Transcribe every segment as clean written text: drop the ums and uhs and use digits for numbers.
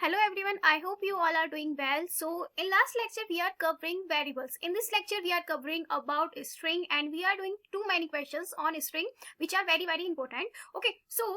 Hello everyone, I hope you all are doing well. So in last lecture we are covering variables. In this lecture we are covering about string and we are doing too many questions on string which are very important. Okay, so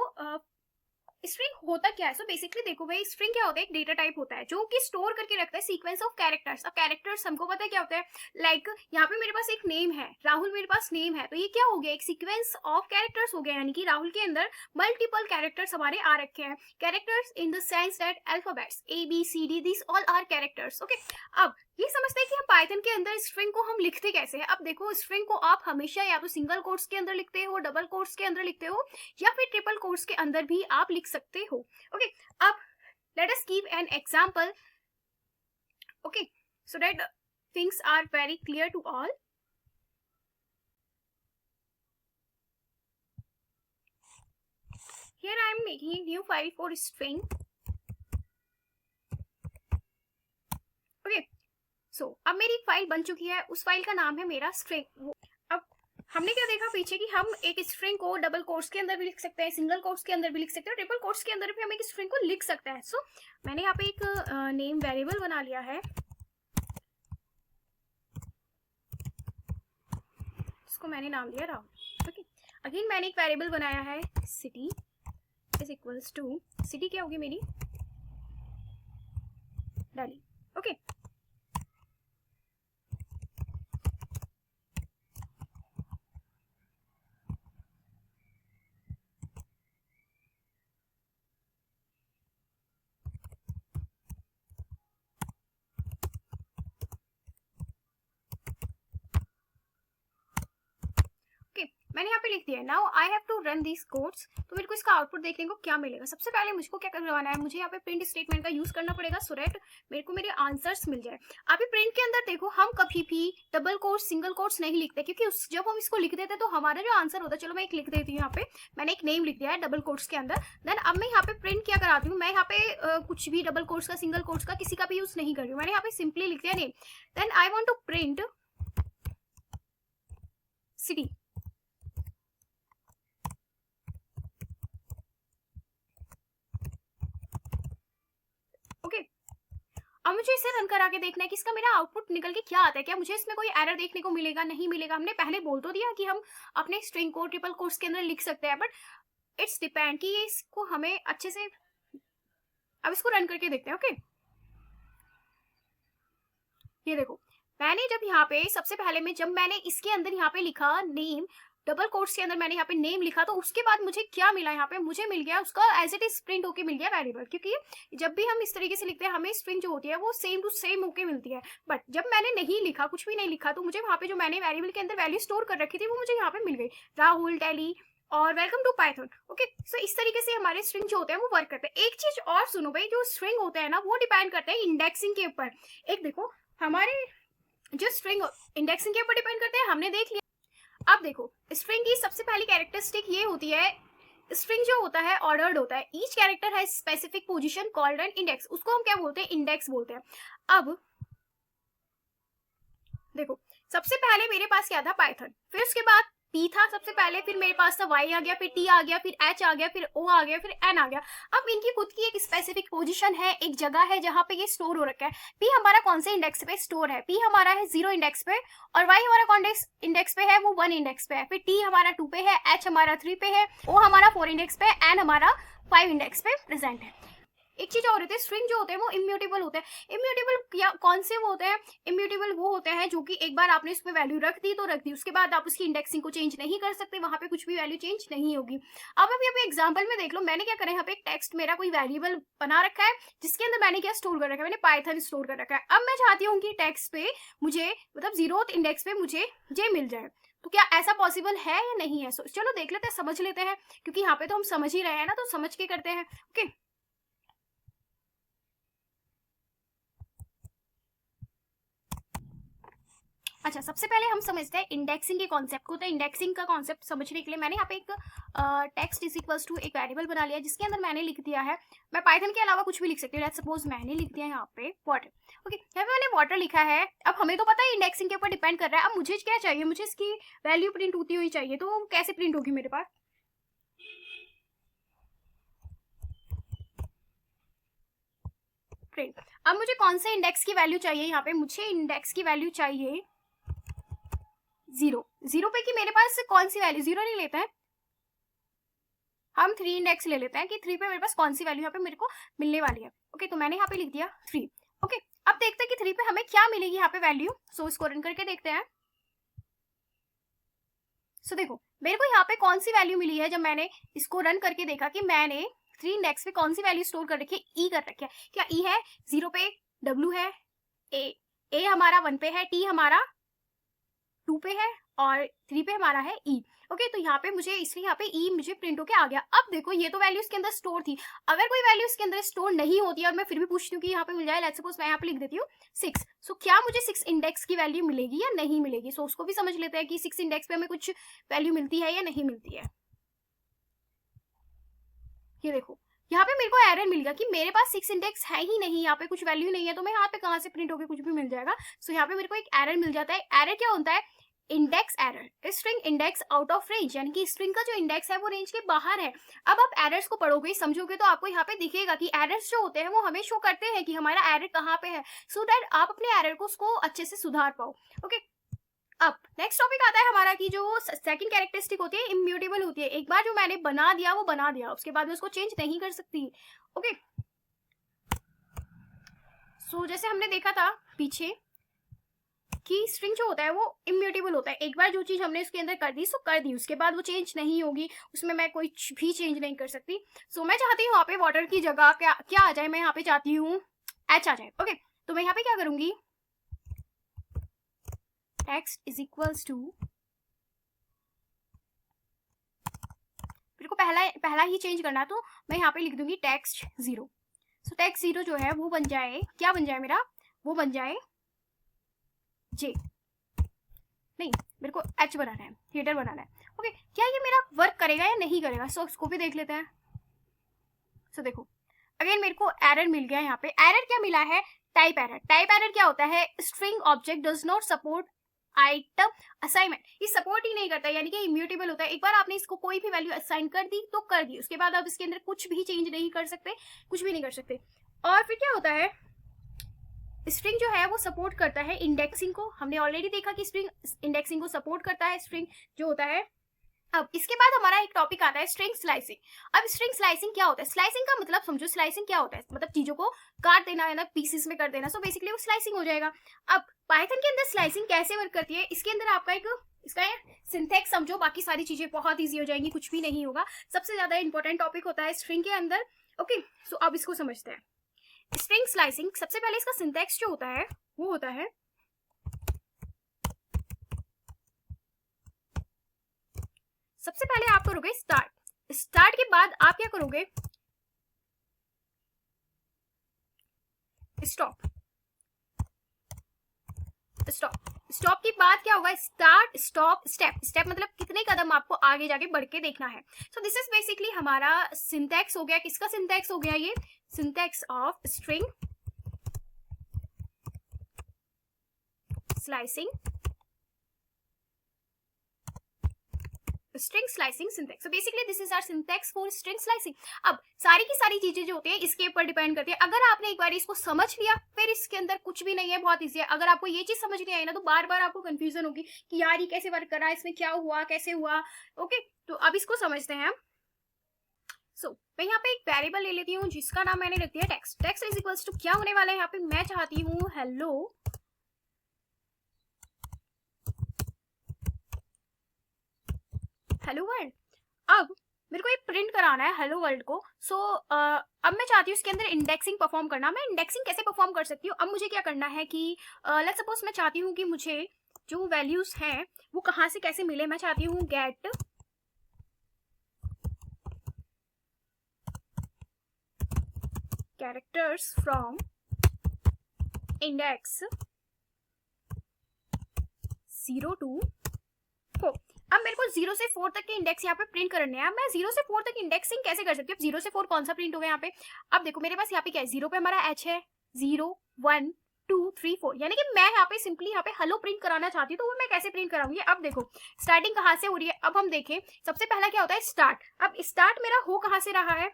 string होता क्या है? So basically देखो भाई, string क्या होता है? एक data type होता है जो कि स्टोर करके रखता है सीक्वेंस ऑफ कैरेक्टर्स. अब कैरेक्टर्स हमको पता है क्या होता है. लाइक यहाँ पे मेरे पास एक नेम है, राहुल मेरे पास नेम है, तो ये क्या हो गया? एक सीक्वेंस ऑफ कैरेक्टर्स हो गया, यानी कि राहुल के अंदर मल्टीपल कैरेक्टर्स हमारे आ रखे हैं. Characters in the sense that alphabets ABCD this all are characters. Okay, अब ये समझते हैं कि हम पाइथन के अंदर स्ट्रिंग को हम लिखते कैसे हैं. अब देखो, स्ट्रिंग को आप हमेशा या तो सिंगल कोट्स के अंदर लिखते हो, डबल कोट्स के अंदर लिखते हो, या फिर ट्रिपल कोट्स के अंदर भी आप लिख सकते हो. ओके, अब let us give an example. Okay, so that things are very clear to all. Here I am making a new file for string. Okay, so अब मेरी फाइल बन चुकी है, उस फाइल का नाम है मेरा स्ट्रिंग. अब हमने क्या देखा पीछे कि हम एक स्ट्रिंग को डबल कोट्स के अंदर भी लिख सकते हैं, सिंगल कोट्स के अंदर भी लिख सकते हैं, ट्रिपल कोट्स के अंदर भी हम एक स्ट्रिंग को लिख सकते हैं. सो मैंने यहाँ पे एक नेम वेरिएबल बना लिया है, इसको मैंने नाम दिया राहुल. ओके, अगेन मैंने एक वेरिएबल बनाया है city is equals to, city क्या होगी मेरी? दिल्ली. ओके, मैंने यहाँ पे लिख दिया है. Now I have to run this codes. तो मेरे को इसका आउटपुट देखने को क्या मिलेगा? सबसे पहले मुझको क्या करवाना है, मुझे यहाँ पे प्रिंट स्टेटमेंट का यूज करना पड़ेगा सो दैट मेरे को मेरे आंसर्स मिल जाए. अभी प्रिंट के अंदर देखो, हम कभी भी डबल कोट्स सिंगल कोट्स नहीं लिखते, क्योंकि जब हम इसको लिख देते हैं तो हमारा जो आंसर होता है, चलो मैं एक लिख देती हूँ. यहाँ पे मैंने एक नेम लिख दिया है डबल कोट्स के अंदर. देन अब मैं यहाँ पे प्रिंट क्या कराती हूँ, मैं यहाँ पे कुछ भी डबल कोट्स का, सिंगल कोट्स का, किसी का भी यूज नहीं कर रही हूँ. मैंने यहाँ पे सिंपली लिख दिया name. Then I want to print city. Okay, अब मुझे इसे रन करा के देखना है कि इसका मेरा आउटपुट निकल के क्या आता है. क्या मुझे इसमें कोई एरर देखने को मिलेगा? नहीं मिलेगा. हमने पहले बोल तो दिया कि हम अपने स्ट्रिंग को ट्रिपल कोट्स के अंदर लिख सकते हैं, बट इट्स डिपेंड कि इसको हमें अच्छे से. अब इसको रन करके देखते हैं. ओके, ये देखो, मैंने जब यहाँ पे सबसे पहले में जब मैंने इसके अंदर यहाँ पे लिखा नेम, डबल कोट्स के अंदर मैंने यहाँ पे नेम लिखा, तो उसके बाद मुझे क्या मिला? यहाँ पे मुझे मिल गया उसका एज इट इज प्रिंट होके मिल गया वेरिएबल. क्योंकि जब भी हम इस तरीके से लिखते हैं, हमें स्ट्रिंग जो होती है वो सेम टू सेम होके मिलती है. बट जब मैंने नहीं लिखा, कुछ भी नहीं लिखा, तो मुझे वहाँ पे जो मैंने वेरिएबल के अंदर वैल्यू स्टोर कर रखी थी वो मुझे यहाँ पे मिल गई, राहुल, दिल्ली और वेलकम टू पाइथन. ओके, सो इस तरीके से हमारे स्ट्रिंग जो होते हैं वो वर्क करते हैं. एक चीज और सुनो भाई, जो स्ट्रिंग होते हैं ना वो डिपेंड करते हैं इंडेक्सिंग के ऊपर. एक देखो, हमारे जो स्ट्रिंग इंडेक्सिंग के ऊपर डिपेंड करते हैं, हमने देख लिया. अब देखो, स्ट्रिंग की सबसे पहली कैरेक्टरिस्टिक ये होती है, स्ट्रिंग जो होता है ऑर्डर्ड होता है. ईच कैरेक्टर है specific position called an index. उसको हम क्या बोलते हैं? इंडेक्स बोलते हैं. अब देखो, सबसे पहले मेरे पास क्या था? पाइथन. फिर उसके बाद P था सबसे पहले, फिर मेरे पास था Y आ गया, फिर T आ गया, फिर H आ गया, फिर O आ गया, फिर N आ गया. अब इनकी खुद की एक स्पेसिफिक पोजीशन है, एक जगह है जहां पे ये स्टोर हो रखा है. P हमारा कौन से इंडेक्स पे स्टोर है? P हमारा है 0 इंडेक्स पे, और Y हमारा कौन इंडेक्स पे है? वो 1 इंडेक्स पे है. फिर T हमारा 2 पे है, H हमारा 3 पे है, O हमारा 4 इंडेक्स पे, N हमारा 5 इंडेक्स पे प्रेजेंट है. एक चीज और होती है, स्ट्रिंग जो होते हैं वो इम्यूटेबल होते हैं. इम्यूटेबल कौन से वो होते हैं? इम्यूटेबल वो होते हैं जो कि एक बार आपने उसमें वैल्यू रख दी तो रख दी, उसके बाद आप उसकी इंडेक्सिंग को चेंज नहीं कर सकते, वहां पे कुछ भी वैल्यू चेंज नहीं होगी. अब अभी अभी एग्जांपल में देख लो, मैंने क्या करा, यहाँ पे एक टेक्स्ट मेरा कोई वेरिएबल बना रखा है जिसके अंदर मैंने क्या स्टोर कर रखा है? मैंने पाइथन स्टोर कर रखा है. अब मैं चाहती हूँ कि टेक्स्ट पे मुझे, मतलब 0th इंडेक्स पे मुझे जे मिल जाए. तो क्या ऐसा पॉसिबल है या नहीं है? चलो देख लेते हैं, समझ लेते हैं, क्योंकि यहाँ पे तो हम समझ ही रहे हैं ना, तो समझ के करते हैं. ओके, अच्छा, सबसे पहले हम समझते हैं इंडेक्सिंग के कॉन्सेप्ट को. तो इंडेक्सिंग का कॉन्सेप्ट समझने के लिए मैंने यहाँ पे एक टेक्स्ट इज इक्वल्स टू एक वेरिएबल बना लिया, जिसके अंदर मैंने लिख दिया है, मैं पाइथन के अलावा कुछ भी लिख सकती हूँ. लेट्स सपोज मैंने लिख दिया यहाँ पे वाटर. ओके, यहाँ पे मैंने वाटर लिखा है. अब हमें तो पता है इंडेक्सिंग के ऊपर डिपेंड कर रहा है. अब मुझे क्या चाहिए? मुझे इसकी वैल्यू प्रिंट होती हुई चाहिए. तो वो कैसे प्रिंट होगी मेरे पास? प्रिंट। अब मुझे कौन से इंडेक्स की वैल्यू चाहिए यहाँ पे, मुझे इंडेक्स की वैल्यू चाहिए 0। 0 पे कि मेरे पास कौन सी वैल्यू, 0 नहीं लेते हैं हम, 3 इंडेक्स ले लेते हैं कि 3 पे मेरे पास कौन सी वैल्यू यहाँ पे मेरे को मिलने वाली है। ओके, तो मैंने यहाँ पे लिख दिया 3। ओके, अब देखते हैं कि 3 पे हमें क्या मिलेगी यहाँ पे वैल्यू। सो इसको रन करके देखते हैं। सो देखो मेरे को यहाँ पे कौन सी वैल्यू मिली है। जब मैंने इसको रन करके देखा कि मैंने 3 इंडेक्स पे कौन सी वैल्यू स्टोर कर रखी है, ई कर रखी है। क्या ई है 0 पे, W है, ए हमारा 1 पे है, T हमारा 2 पे है और 3 पे हमारा है ई। ओके, तो यहाँ पे मुझे इसलिए यहाँ पे ई मुझे प्रिंट होके आ गया। अब देखो ये तो वैल्यू इसके अंदर स्टोर थी, अगर कोई वैल्यू इसके अंदर स्टोर नहीं होती और मैं फिर भी पूछती हूँ कि यहाँ पे मिल जाए, लेट्स सपोज मैं यहाँ पे लिख देती हूँ 6। सो क्या मुझे 6 इंडेक्स की वैल्यू मिलेगी या नहीं मिलेगी। सो उसको भी समझ लेते हैं कि 6 इंडेक्स पे हमें कुछ वैल्यू मिलती है या नहीं मिलती है। ये देखो यहाँ पे मेरे को एरर मिल गया कि मेरे पास 6 इंडेक्स है ही नहीं, यहाँ पे कुछ वैल्यू नहीं है, तो मैं यहाँ पे कहाँ से प्रिंट होके कुछ भी मिल जाएगा। सो यहाँ पे मेरे को एक एरर मिल जाता है। एरर क्या होता है, index error, string index out of range, यानी कि स्ट्रिंग का जो इंडेक्स है वो रेंज के बाहर है। अब आप एरर्स को पढ़ोगे समझोगे तो आपको यहाँ पे दिखेगा कि एरर्स जो होते हैं वो हमें शो करते हैं कि हमारा एरर कहाँ पे है, सो दैट आप अपने एरर को उसको अच्छे से सुधार पाओ। ओके, अब नेक्स्ट टॉपिक आता है हमारा कि जो सेकंड कैरेक्टरिस्टिक होती है इम्यूटेबल होती है। एक बार जो मैंने बना दिया वो बना दिया, उसके बाद में उसको चेंज नहीं कर सकती। ओके, सो जैसे हमने देखा था पीछे कि स्ट्रिंग जो होता है वो इम्यूटेबल होता है। एक बार जो चीज हमने उसके अंदर कर दी सो कर दी, उसके बाद वो चेंज नहीं होगी, उसमें मैं कोई भी चेंज नहीं कर सकती। सो मैं चाहती हूँ यहाँ पे वाटर की जगह क्या आ जाए, मैं यहाँ पे चाहती हूँ एच आ जाए। ओके, तो मैं यहाँ पे क्या करूंगी, टेक्स्ट इज इक्वल्स टू, मेरे को पहला ही चेंज करना है तो मैं यहाँ पे लिख दूंगी टेक्स्ट 0। सो टेक्स्ट 0 जो है वो बन जाए, क्या बन जाए मेरा, वो बन जाए जे, नहीं मेरे को एच बनाना है, हेडर बनाना है। ओके, क्या ये मेरा वर्क करेगा या नहीं करेगा। सो इसको भी देख लेते हैं। सो देखो अगेन मेरे को एरर मिल गया। यहाँ पे एरर क्या मिला है, टाइप एरर। टाइप एरर क्या होता है, string object does not support item assignment, ये सपोर्ट ही नहीं करता, यानी कि इम्यूटेबल होता है। एक बार आपने इसको कोई भी वैल्यू असाइन कर दी तो कर दी, उसके बाद आप इसके अंदर कुछ भी चेंज नहीं कर सकते, कुछ भी नहीं कर सकते। और फिर क्या होता है, स्ट्रिंग जो है वो सपोर्ट करता है इंडेक्सिंग को। हमने ऑलरेडी देखा कि स्ट्रिंग इंडेक्सिंग को सपोर्ट करता है, स्ट्रिंग जो होता है। अब इसके बाद हमारा एक टॉपिक आता है स्ट्रिंग स्लाइसिंग। अब स्ट्रिंग स्लाइसिंग क्या होता है, स्लाइसिंग का मतलब समझो, स्लाइसिंग क्या होता है, मतलब चीजों को काट देना है ना, पीसेस में कर देना। सो बेसिकली वो स्लाइसिंग हो जाएगा। अब पाइथन के अंदर स्लाइसिंग कैसे वर्क करती है, इसके अंदर आपका एक इसका सिंथेक्स समझो, बाकी सारी चीजें बहुत ईजी हो जाएंगी, कुछ भी नहीं होगा। सबसे ज्यादा इंपॉर्टेंट टॉपिक होता है स्ट्रिंग के अंदर। ओके, सो अब इसको समझते हैं। स्ट्रिंग स्लाइसिंग, सबसे पहले इसका सिंथेक्स जो होता है वो होता है, सबसे पहले आप करोगे स्टार्ट। स्टार्ट के बाद आप क्या करोगे, स्टॉप। स्टॉप स्टॉप के बाद क्या होगा, स्टार्ट स्टॉप स्टेप। स्टेप मतलब कितने कदम आपको आगे जाके बढ़ के देखना है। सो दिस इज बेसिकली हमारा सिंथेक्स हो गया। किसका सिंथेक्स हो गया, ये syntax of string slicing, string slicing syntax. So basically this is our syntax for string slicing. अब सारी की सारी चीजें जो होती है इसके ऊपर डिपेंड करती है। अगर आपने एक बार इसको समझ लिया फिर इसके अंदर कुछ भी नहीं है, बहुत ईजी है। अगर आपको ये चीज समझ नहीं आई ना तो बार बार आपको कंफ्यूजन होगी कि यार ये कैसे वर्क कर रहा है, इसमें क्या हुआ, कैसे हुआ। ओके, तो अब इसको समझते हैं। सो मैं यहाँ पे एक वेरिएबल ले लेती हूँ जिसका नाम मैंने रख दिया text. Text is equals to क्या होने वाला है, यहाँ पे मैं चाहती हूँ हेलो हेलो वर्ल्ड। अब मेरे को एक प्रिंट कराना है हेलो वर्ल्ड को। सो अब मैं चाहती हूँ इसके अंदर इंडेक्सिंग परफॉर्म करना। मैं इंडेक्सिंग कैसे परफॉर्म कर सकती हूँ, अब मुझे क्या करना है कि लेट्स सपोज मैं चाहती हूँ कि मुझे जो वैल्यूज हैं वो कहाँ से कैसे मिले। मैं चाहती हूँ get characters from index 0 to 4। अब मेरे को 0 से 4 तक के इंडेक्स यहाँ पे प्रिंट करने हैं। मैं 0 से 4 तक इंडेक्सिंग कैसे कर सकती हूँ, 0 से 4 कौन सा प्रिंट होगा यहाँ पे। अब देखो मेरे पास यहाँ पे क्या है, 0 पे हमारा h है, 0 1 2 3 4, यानी कि मैं यहाँ पे सिंपली यहाँ पे हेलो प्रिंट कराना चाहती हूँ। तो वो मैं कैसे प्रिंट कराऊंगी, अब देखो स्टार्टिंग कहाँ से हो रही है। अब हम देखें सबसे पहला क्या होता है स्टार्ट। अब स्टार्ट मेरा हो कहाँ से रहा है,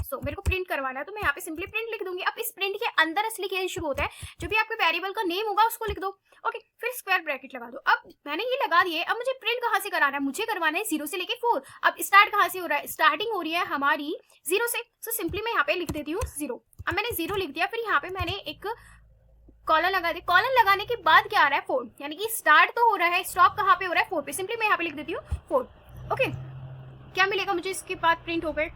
सो मेरे को प्रिंट करवाना है तो मैं यहाँ पे सिंपली प्रिंट लिख दूंगी। अब इस प्रिंट के अंदर असली खेल शुरू होता है। जो भी आपके वेरिएबल का नेम होगा उसको लिख दो। ओके, फिर स्क्वायर ब्रैकेट लगा दो। अब मैंने ये लगा दिए, अब मुझे प्रिंट कहाँ से कराना है, मुझे करवाना है 0 से लेके 4। अब स्टार्ट कहाँ से हो रहा है, स्टार्टिंग हो रही है हमारी 0 से। सो सिंपली मैं यहाँ पे लिख देती हूँ 0। अब मैंने 0 लिख दिया, फिर यहाँ पे मैंने एक कॉलन लगा दी। कॉलन लगाने के बाद क्या आ रहा है 4, यानी कि स्टार्ट तो हो रहा है, स्टॉप कहाँ पे हो रहा है 4 पे। सिंपली मैं यहाँ पे लिख देती हूँ 4। ओके, क्या मिलेगा मुझे इसके बाद प्रिंट हो गए।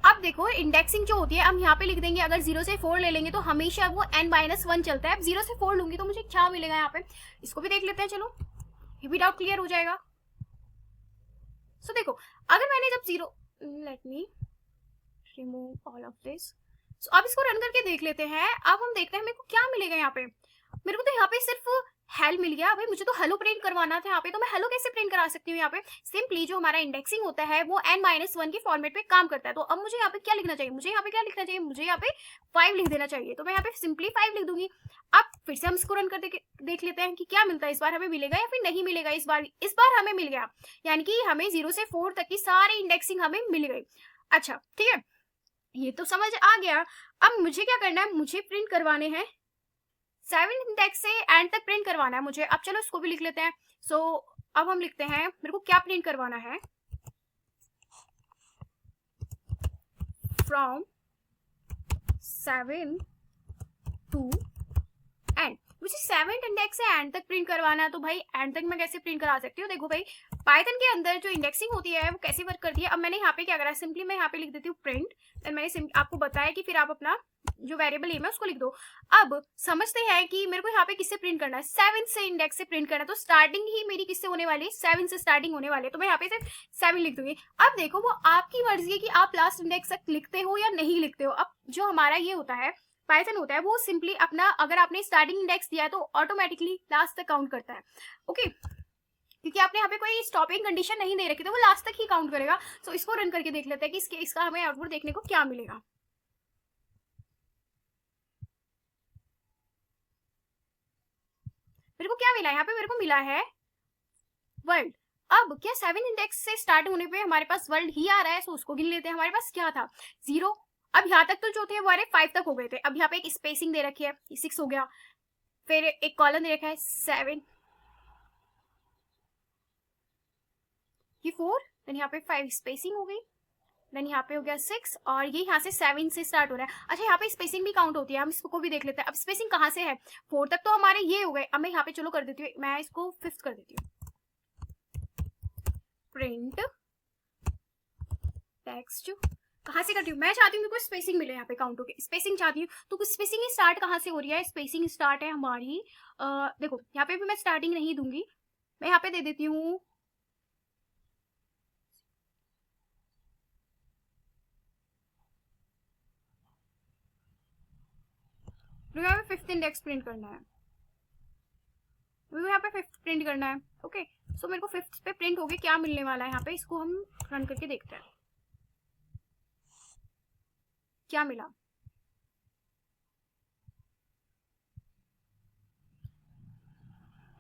अब देखो इंडेक्सिंग जो होती है, हम यहाँ पे लिख देंगे, अगर 0 से 4 ले लेंगे तो हमेशा वो n-1 चलता है। अब 0 से 4 लूंगी तो मुझे क्या मिलेगा यहाँ पे, इसको भी देख लेते हैं। चलो, ये भी डाउट क्लियर हो जाएगा। सो देखो, अगर मैंने जब 0, let me remove all of this. So अब इसको रन करके देख लेते हैं। अब हम देखते हैं मेरे को क्या मिलेगा यहाँ पे। मेरे को तो यहाँ पे सिर्फ हेल मिल गया। भाई मुझे तो हेलो प्रिंट करवाना था यहाँ पे, तो मैं हेलो कैसे प्रिंट करा सकती हूँ। यहाँ पे सिंपली जो हमारा इंडेक्सिंग होता है वो n-1 के फॉर्मेट पे काम करता है। तो अब मुझे यहाँ पे क्या लिखना चाहिए, मुझे यहाँ पे क्या लिखना चाहिए, मुझे यहाँ पे 5 लिख देना चाहिए। तो मैं यहाँ पे सिंपली 5 लिख दूंगी। अब फिर से हम इसको रन कर देख लेते हैं कि क्या मिलता है, इस बार हमें मिलेगा या फिर नहीं मिलेगा। इस बार हमें मिल गया, यानी कि हमें 0 से 4 तक की सारी इंडेक्सिंग हमें मिल गई। अच्छा ठीक है, ये तो समझ आ गया। अब मुझे क्या करना है, मुझे प्रिंट करवाने हैं 7 इंडेक्स से एंड तक प्रिंट करवाना है मुझे। अब चलो इसको भी लिख लेते हैं। सो अब हम लिखते हैं मेरे को क्या प्रिंट करवाना है, फ्रॉम 7 टू एंड। मुझे 7 इंडेक्स से एंड तक प्रिंट करवाना है। तो भाई एंड तक मैं कैसे प्रिंट करा सकती हूँ। देखो भाई, पाइथन के अंदर जो इंडेक्सिंग होती है वो कैसे वर्क करती है। अब मैंने यहाँ पे क्या करा, सिंपली मैं यहाँ पे लिख देती हूँ प्रिंट। देन मैंने आपको बताया कि फिर आप अपना जो वेरिएबल नेम है उसको लिख दो। अब समझते हैं कि मेरे को यहाँ पे किससे प्रिंट करना है, 7 से इंडेक्स से प्रिंट करना है। तो स्टार्टिंग ही मेरी किससे होने वाली है, 7 से स्टार्टिंग होने वाली है। तो मैं यहाँ पे सिर्फ 7 लिख दूंगी। अब देखो, वो आपकी मर्जी है कि आप लास्ट इंडेक्स तक लिखते हो या नहीं लिखते हो। अब जो हमारा ये होता है पाइथन होता है, वो सिंपली अपना, अगर आपने स्टार्टिंग इंडेक्स दिया है तो ऑटोमेटिकली लास्ट तक काउंट करता है। ओके, क्योंकि आपने यहाँ पे कोई स्टॉपिंग कंडीशन नहीं दे रखी, तो वो लास्ट तक ही काउंट करेगा। सो इसको रन करके देख लेते हैं कि इसका हमें आउटपुट देखने को क्या मिलेगा। मेरे को क्या मिला यहाँ पे, मेरे को मिला है वर्ल्ड। अब क्या 7 इंडेक्स से स्टार्ट होने पे हमारे पास वर्ल्ड ही आ रहा है। सो उसको गिन लेते हैं। हमारे पास क्या था, 0। अब यहाँ तक तो जो थे वो 5 तक हो गए थे। अब यहाँ पे एक स्पेसिंग दे रखी है, 6 हो गया। फिर एक कॉलम दे रखा है 7, ये 4, देन यहाँ पे 5 स्पेसिंग हो गई, देन यहाँ पे हो गया 6, और ये यहाँ से 7 से स्टार्ट हो रहा है। अच्छा, यहाँ पे स्पेसिंग भी काउंट होती है, हम इसको भी देख लेते हैं। अब स्पेसिंग कहाँ से है, 4 तक तो हमारे ये हो गए। अब मैं यहाँ पे चलो कर देती हूँ, मैं इसको 5th कर देती हूँ। प्रिंट टेक्स्ट कहाँ से करती हूँ, मैं चाहती हूँ मेरे को स्पेसिंग मिले यहाँ पे काउंट होके, स्पेसिंग चाहती हूँ। तो कुछ स्पेसिंग स्टार्ट कहाँ से हो रही है, स्पेसिंग स्टार्ट है हमारी, देखो यहाँ पे भी मैं स्टार्टिंग नहीं दूंगी, मैं यहाँ पे दे देती हूँ यहाँ पे 5th इंडेक्स प्रिंट करना है, यहाँ पे 5th प्रिंट करना है। ओके, सो मेरे को 5th पे प्रिंट हो गया, क्या मिलने वाला है यहाँ पे, इसको हम रन करके देखते हैं क्या मिला।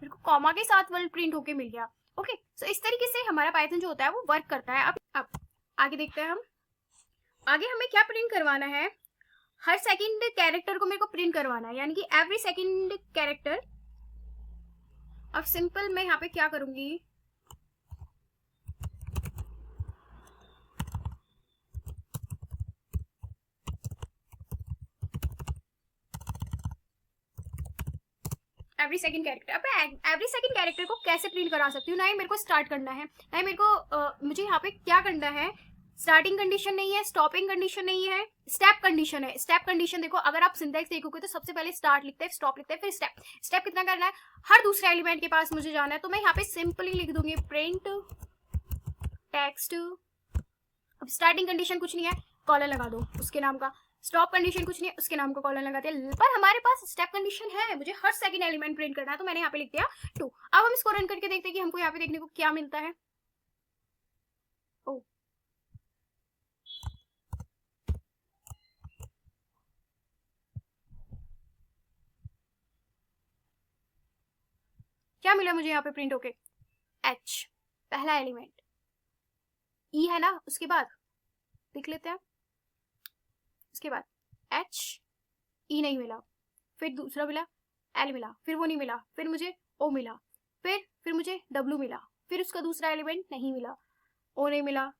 मेरे को कॉमा के साथ वर्ल्ड प्रिंट होके मिल गया। ओके, सो इस तरीके से हमारा पाइथन जो होता है वो वर्क करता है। अब आगे देखते हैं हम, आगे हमें क्या प्रिंट करवाना है, हर सेकंड कैरेक्टर को मेरे को प्रिंट करवाना है, यानी कि एवरी सेकंड कैरेक्टर। अब सिंपल मैं यहाँ पे क्या करूंगी, एवरी सेकंड कैरेक्टर। अब एवरी सेकंड कैरेक्टर को कैसे प्रिंट करा सकती हूँ, ना ही मेरे को स्टार्ट करना है, ना ही मेरे को मुझे यहाँ पे क्या करना है, स्टार्टिंग कंडीशन नहीं है, स्टॉपिंग कंडीशन नहीं है, स्टेप कंडीशन है। स्टेप कंडीशन देखो, अगर आप सिंटैक्स देखोगे तो सबसे पहले स्टार्ट लिखते हैं, स्टॉप लिखते हैं, फिर स्टेप। स्टेप कितना करना है, हर दूसरे एलिमेंट के पास मुझे जाना है। तो मैं यहाँ पे सिंपली लिख दूंगी प्रिंट टेक्स्ट। अब स्टार्टिंग कंडीशन कुछ नहीं है, कॉलर लगा दो उसके नाम का, स्टॉप कंडीशन कुछ नहीं है, उसके नाम का कॉलर लगाते हैं। पर हमारे पास स्टेप कंडीशन है, मुझे हर सेकंड एलिमेंट प्रिंट करना है, तो मैंने यहाँ पे लिख दिया 2। अब हम इसको रन करके देखते हैं कि हमको यहाँ पे देखने को क्या मिलता है। ओ, क्या मिला मुझे यहाँ पे प्रिंट होके, H पहला एलिमेंट, E है ना, उसके बाद देख लेते हैं, उसके बाद H, E नहीं मिला, फिर दूसरा मिला एल मिला, फिर वो नहीं मिला, फिर मुझे ओ मिला, फिर मुझे डब्ल्यू मिला, फिर उसका दूसरा एलिमेंट नहीं मिला, ओ नहीं मिला,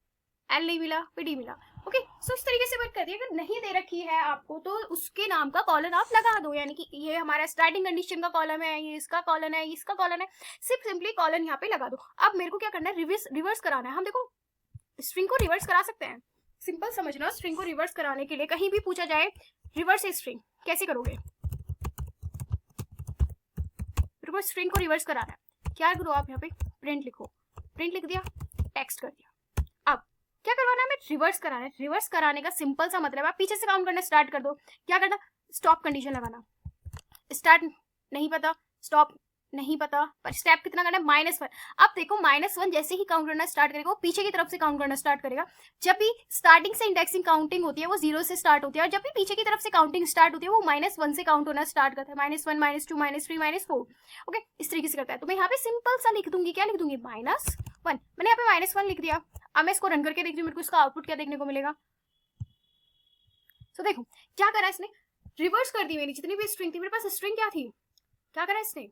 एल नहीं मिला, फिर डी मिला। ओके, सो इस तरीके से वर्क करती है। अगर नहीं दे रखी है आपको तो उसके नाम का कॉलन आप लगा दो, यानी कि ये हमारा स्टार्टिंग कंडीशन का कॉलम है, ये इसका कॉलन है, इसका कॉलन है, सिर्फ सिंपली कॉलन यहाँ पे लगा दो। अब मेरे को क्या करना है, रिवर्स कराना है। हम देखो स्ट्रिंग को रिवर्स करा सकते हैं, सिंपल समझना। स्ट्रिंग को रिवर्स कराने के लिए कहीं भी पूछा जाए रिवर्स स्ट्रिंग कैसे करोगे, स्ट्रिंग को रिवर्स कराना है, क्या करो आप यहाँ पे प्रिंट लिखो, प्रिंट लिख दिया, टेक्स्ट कर दिया। अब क्या करवाना है, हमें रिवर्स कराना है। रिवर्स कराने का सिंपल सा मतलब आप पीछे से काउंट करना स्टार्ट कर दो। क्या करना, स्टॉप कंडीशन लगाना, स्टार्ट नहीं पता, स्टॉप नहीं पता, पर स्टेप कितना करना है, -1। अब देखो -1 जैसे ही काउंट करना स्टार्ट करेगा वो पीछे की तरफ से काउंट करना स्टार्ट करेगा। जब भी स्टार्टिंग से इंडेक्सिंग काउंटिंग होती है वो 0 से स्टार्ट होती है, और जब भी पीछे की तरफ से काउंटिंग स्टार्ट होती है वो -1 से काउंट होना स्टार्ट करता है, -1 -2 -3 -4। ओके, इस तरीके से करता है। तो मैं यहाँ पे सिंपल सा लिख दूंगी, क्या लिख दूंगी, -1। मैंने यहाँ पे -1 लिख दिया। अब मैं इसको रन करके देखती हूँ, मेरे को इसका आउटपुट क्या देखने को मिलेगा। तो देखो क्या करा इसने, रिवर्स कर दी मेरी जितनी भी स्ट्रिंग थी। मेरे पास स्ट्रिंग क्या थी, क्या करा इसने,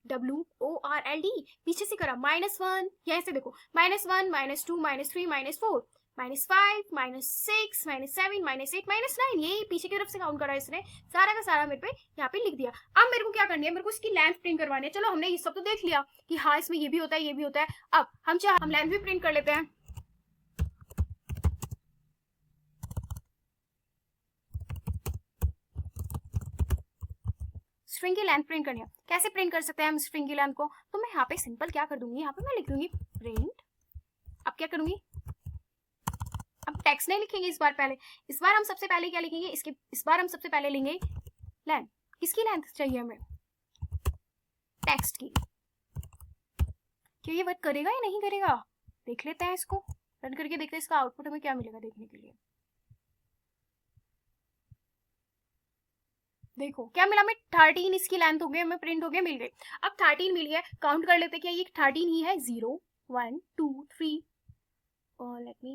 WORLD, पीछे से करा -1, यहाँ से देखो -1 -2 -3 -4 -5 -6 -7 -8 -9, ये पीछे की तरफ से काउंट करा इसने, सारा का सारा मेरे पे यहाँ पे लिख दिया। अब मेरे को क्या करनी है, मेरे को इसकी लेंथ प्रिंट करवानी है। चलो हमने ये सब तो देख लिया कि हाँ इसमें ये भी होता है, ये भी होता है। अब हम लेंथ भी प्रिंट कर लेते हैं। स्ट्रिंग की लेंथ प्रिंट करनी है, कैसे प्रिंट कर सकते हैं हम स्ट्रिंग की लेंथ को, तो मैं यहाँ पे सिंपल क्या कर दूंगी, यहाँ पे मैं लिख दूंगी प्रिंट। अब क्या करूंगी, अब टेक्स्ट नहीं लिखेंगे इस बार, पहले इस बार हम सबसे पहले क्या लिखेंगे, इस बार हम सबसे पहले लेंगे लेंथ। किसकी लेंथ चाहिए हमें, टेक्स्ट की। क्या ये वर्क करेगा या नहीं करेगा, देख लेते हैं, इसको रन करके देखते हैं इसका आउटपुट हमें क्या मिलेगा देखने के लिए। देखो क्या मिला, हमें 13 इसकी लेंथ हो गई, हमें प्रिंट हो गया, मिल गई। अब 13 मिल गया, काउंट कर लेते क्या ये 13 ही है, 0 1 2 3 और लेट मी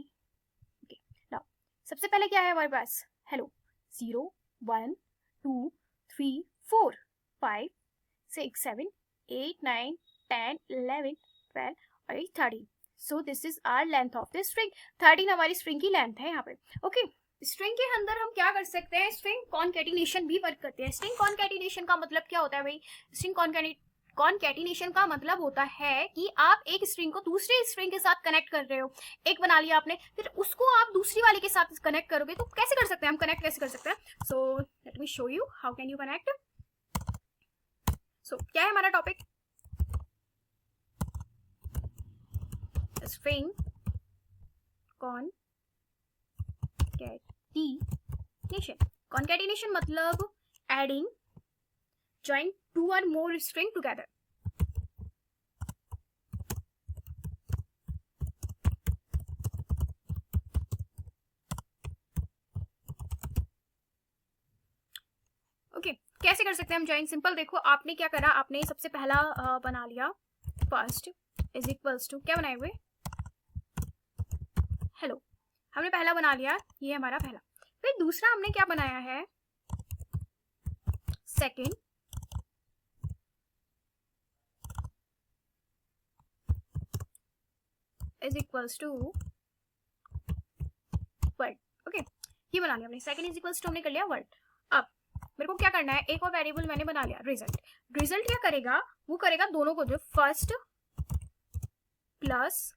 ओके। नाउ सबसे पहले क्या है हमारे पास, हेलो, 0 1 2 3 4 5 6 7 8 9 10 11 12 और 13। So this is our length of this string. 13 हमारी स्ट्रिंग की लेंथ है यहाँ पे। ओके, स्ट्रिंग के अंदर हम क्या कर सकते हैं, स्ट्रिंग कॉनकैटिनेशन भी वर्क करते हैं। स्ट्रिंग कॉनकैटिनेशन का मतलब क्या होता है भाई, स्ट्रिंग कॉनकैटिनेशन का मतलब होता है कि आप एक स्ट्रिंग को दूसरी स्ट्रिंग के साथ कनेक्ट कर रहे हो। एक बना लिया आपने, फिर उसको आप दूसरी वाले के साथ कनेक्ट करोगे, तो कैसे कर सकते हैं हम, कनेक्ट कैसे कर सकते हैं। So let me show you how can you connect. So क्या है हमारा टॉपिक, स्ट्रिंग कॉनकैटिनेशन मतलब adding, join 2 or more string together. Okay, कैसे कर सकते हैं हम ज्वाइन, सिंपल देखो आपने क्या करा, आपने सबसे पहला बना लिया फर्स्ट इज इक्वल्स टू, क्या बनाए हुए, हेलो, हमने पहला बना लिया, ये हमारा पहला। फिर दूसरा हमने क्या बनाया है, second is equals to word. Okay, ये बना लिया हमने, सेकंड इज इक्वल्स टू हमने कर लिया वर्ड। अब मेरे को क्या करना है, एक और वेरिएबल मैंने बना लिया रिजल्ट। रिजल्ट क्या करेगा, वो करेगा दोनों को, जो फर्स्ट प्लस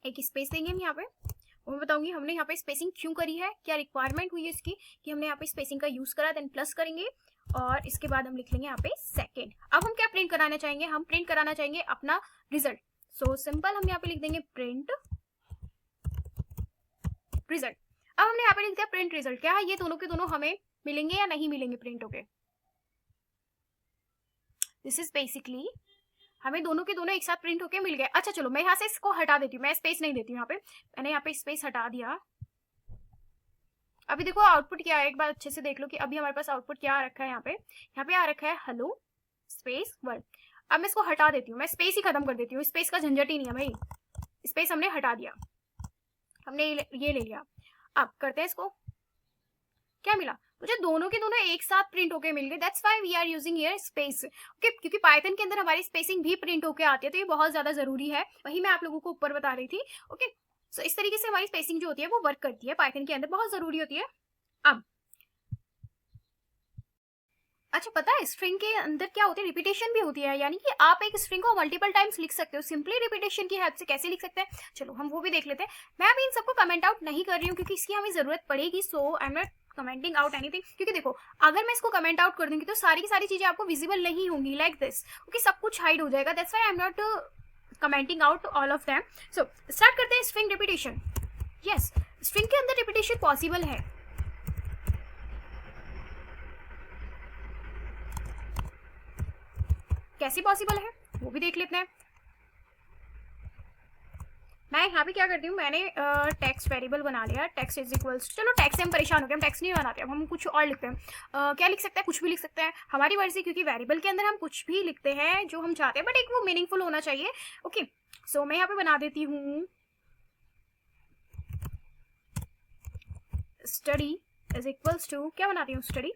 एक स्पेस देंगे हम यहाँ पे, और मैं बताऊंगी हमने यहाँ पे स्पेसिंग क्यों करी है, क्या रिक्वायरमेंट हुई है इसकी कि हमने यहाँ पे स्पेसिंग का यूज करा, देन प्लस करेंगे और इसके बाद हम लिख लेंगे यहाँ पे सेकेंड। अब हम क्या प्रिंट कराना चाहेंगे, हम प्रिंट कराना चाहेंगे अपना रिजल्ट। सो सिंपल हम यहाँ पे लिख देंगे प्रिंट रिजल्ट। अब हमने यहाँ पे लिख दिया प्रिंट रिजल्ट, क्या है ये दोनों के दोनों हमें मिलेंगे या नहीं मिलेंगे प्रिंट होके। दिस इज बेसिकली हमें दोनों के दोनों एक साथ प्रिंट होके मिल गए। अच्छा चलो मैं यहाँ से इसको हटा देती हूँ, मैं स्पेस नहीं देती हूँ यहाँ पे, मैंने यहाँ पे स्पेस हटा दिया। अभी देखो आउटपुट क्या है, एक बार अच्छे से देख लो कि अभी हमारे पास आउटपुट क्या आ रखा है, यहाँ पे आ रखा है हेलो स्पेस वर्ड। अब मैं इसको हटा देती हूँ, मैं स्पेस ही खत्म कर देती हूँ, स्पेस का झंझट ही नहीं है भाई, स्पेस हमने हटा दिया। हमने ये ले लिया। अब करते हैं इसको, क्या मिला मुझे, दोनों के दोनों एक साथ प्रिंट होके मिल गए। That's why we are using here space. Okay, क्योंकि पाइथन के अंदर हमारी स्पेसिंग भी प्रिंट होके आती है, तो ये बहुत ज्यादा जरूरी है, वही मैं आप लोगों को ऊपर बता रही थी। ओके, सो इस तरीके से हमारी स्पेसिंग जो होती है वो वर्क करती है पाइथन के अंदर, बहुत जरूरी होती है। अब अच्छा, पता है स्ट्रिंग के अंदर क्या होती है, रिपीटेशन भी होती है, यानी कि आप एक स्ट्रिंग को मल्टीपल टाइम्स लिख सकते हो सिंपली रिपीटेशन की हेल्प से। कैसे लिख सकते हैं, चलो हम वो भी देख लेते हैं। मैं अभी इन सबको कमेंट आउट नहीं कर रही हूँ क्योंकि इसकी हमें जरूरत पड़ेगी, so I am not commenting out anything. क्योंकि देखो, अगर मैं इसको कमेंट आउट कर दूंगी तो सारी की सारी चीजें आपको विजिबल नहीं होंगी लाइक दिस, ओके, सब कुछ हाइड हो जाएगा। That's why I am not commenting out all of them. So start करते हैं स्ट्रिंग रिपीटेशन। यस, स्ट्रिंग के अंदर रिपीटेशन पॉसिबल है। कैसे पॉसिबल है वो भी देख लेते हैं। मैं यहाँ पे क्या करती हूँ, मैंने टेक्स्ट वेरिएबल बना लिया, टेक्स्ट इज इक्वल्स, चलो टेक्स्ट से हम परेशान हो गए, हम टेक्स्ट नहीं बनाते, अब हम कुछ और लिखते हैं। क्या लिख सकते हैं, कुछ भी लिख सकते हैं, हमारी मर्जी, क्योंकि वेरिएबल के अंदर हम कुछ भी लिखते हैं जो हम चाहते हैं, बट एक वो मीनिंगफुल होना चाहिए। ओके, सो मैं यहाँ पे बना देती हूँ स्टडी इज इक्वल्स टू, क्या बनाती हूँ, स्टडी।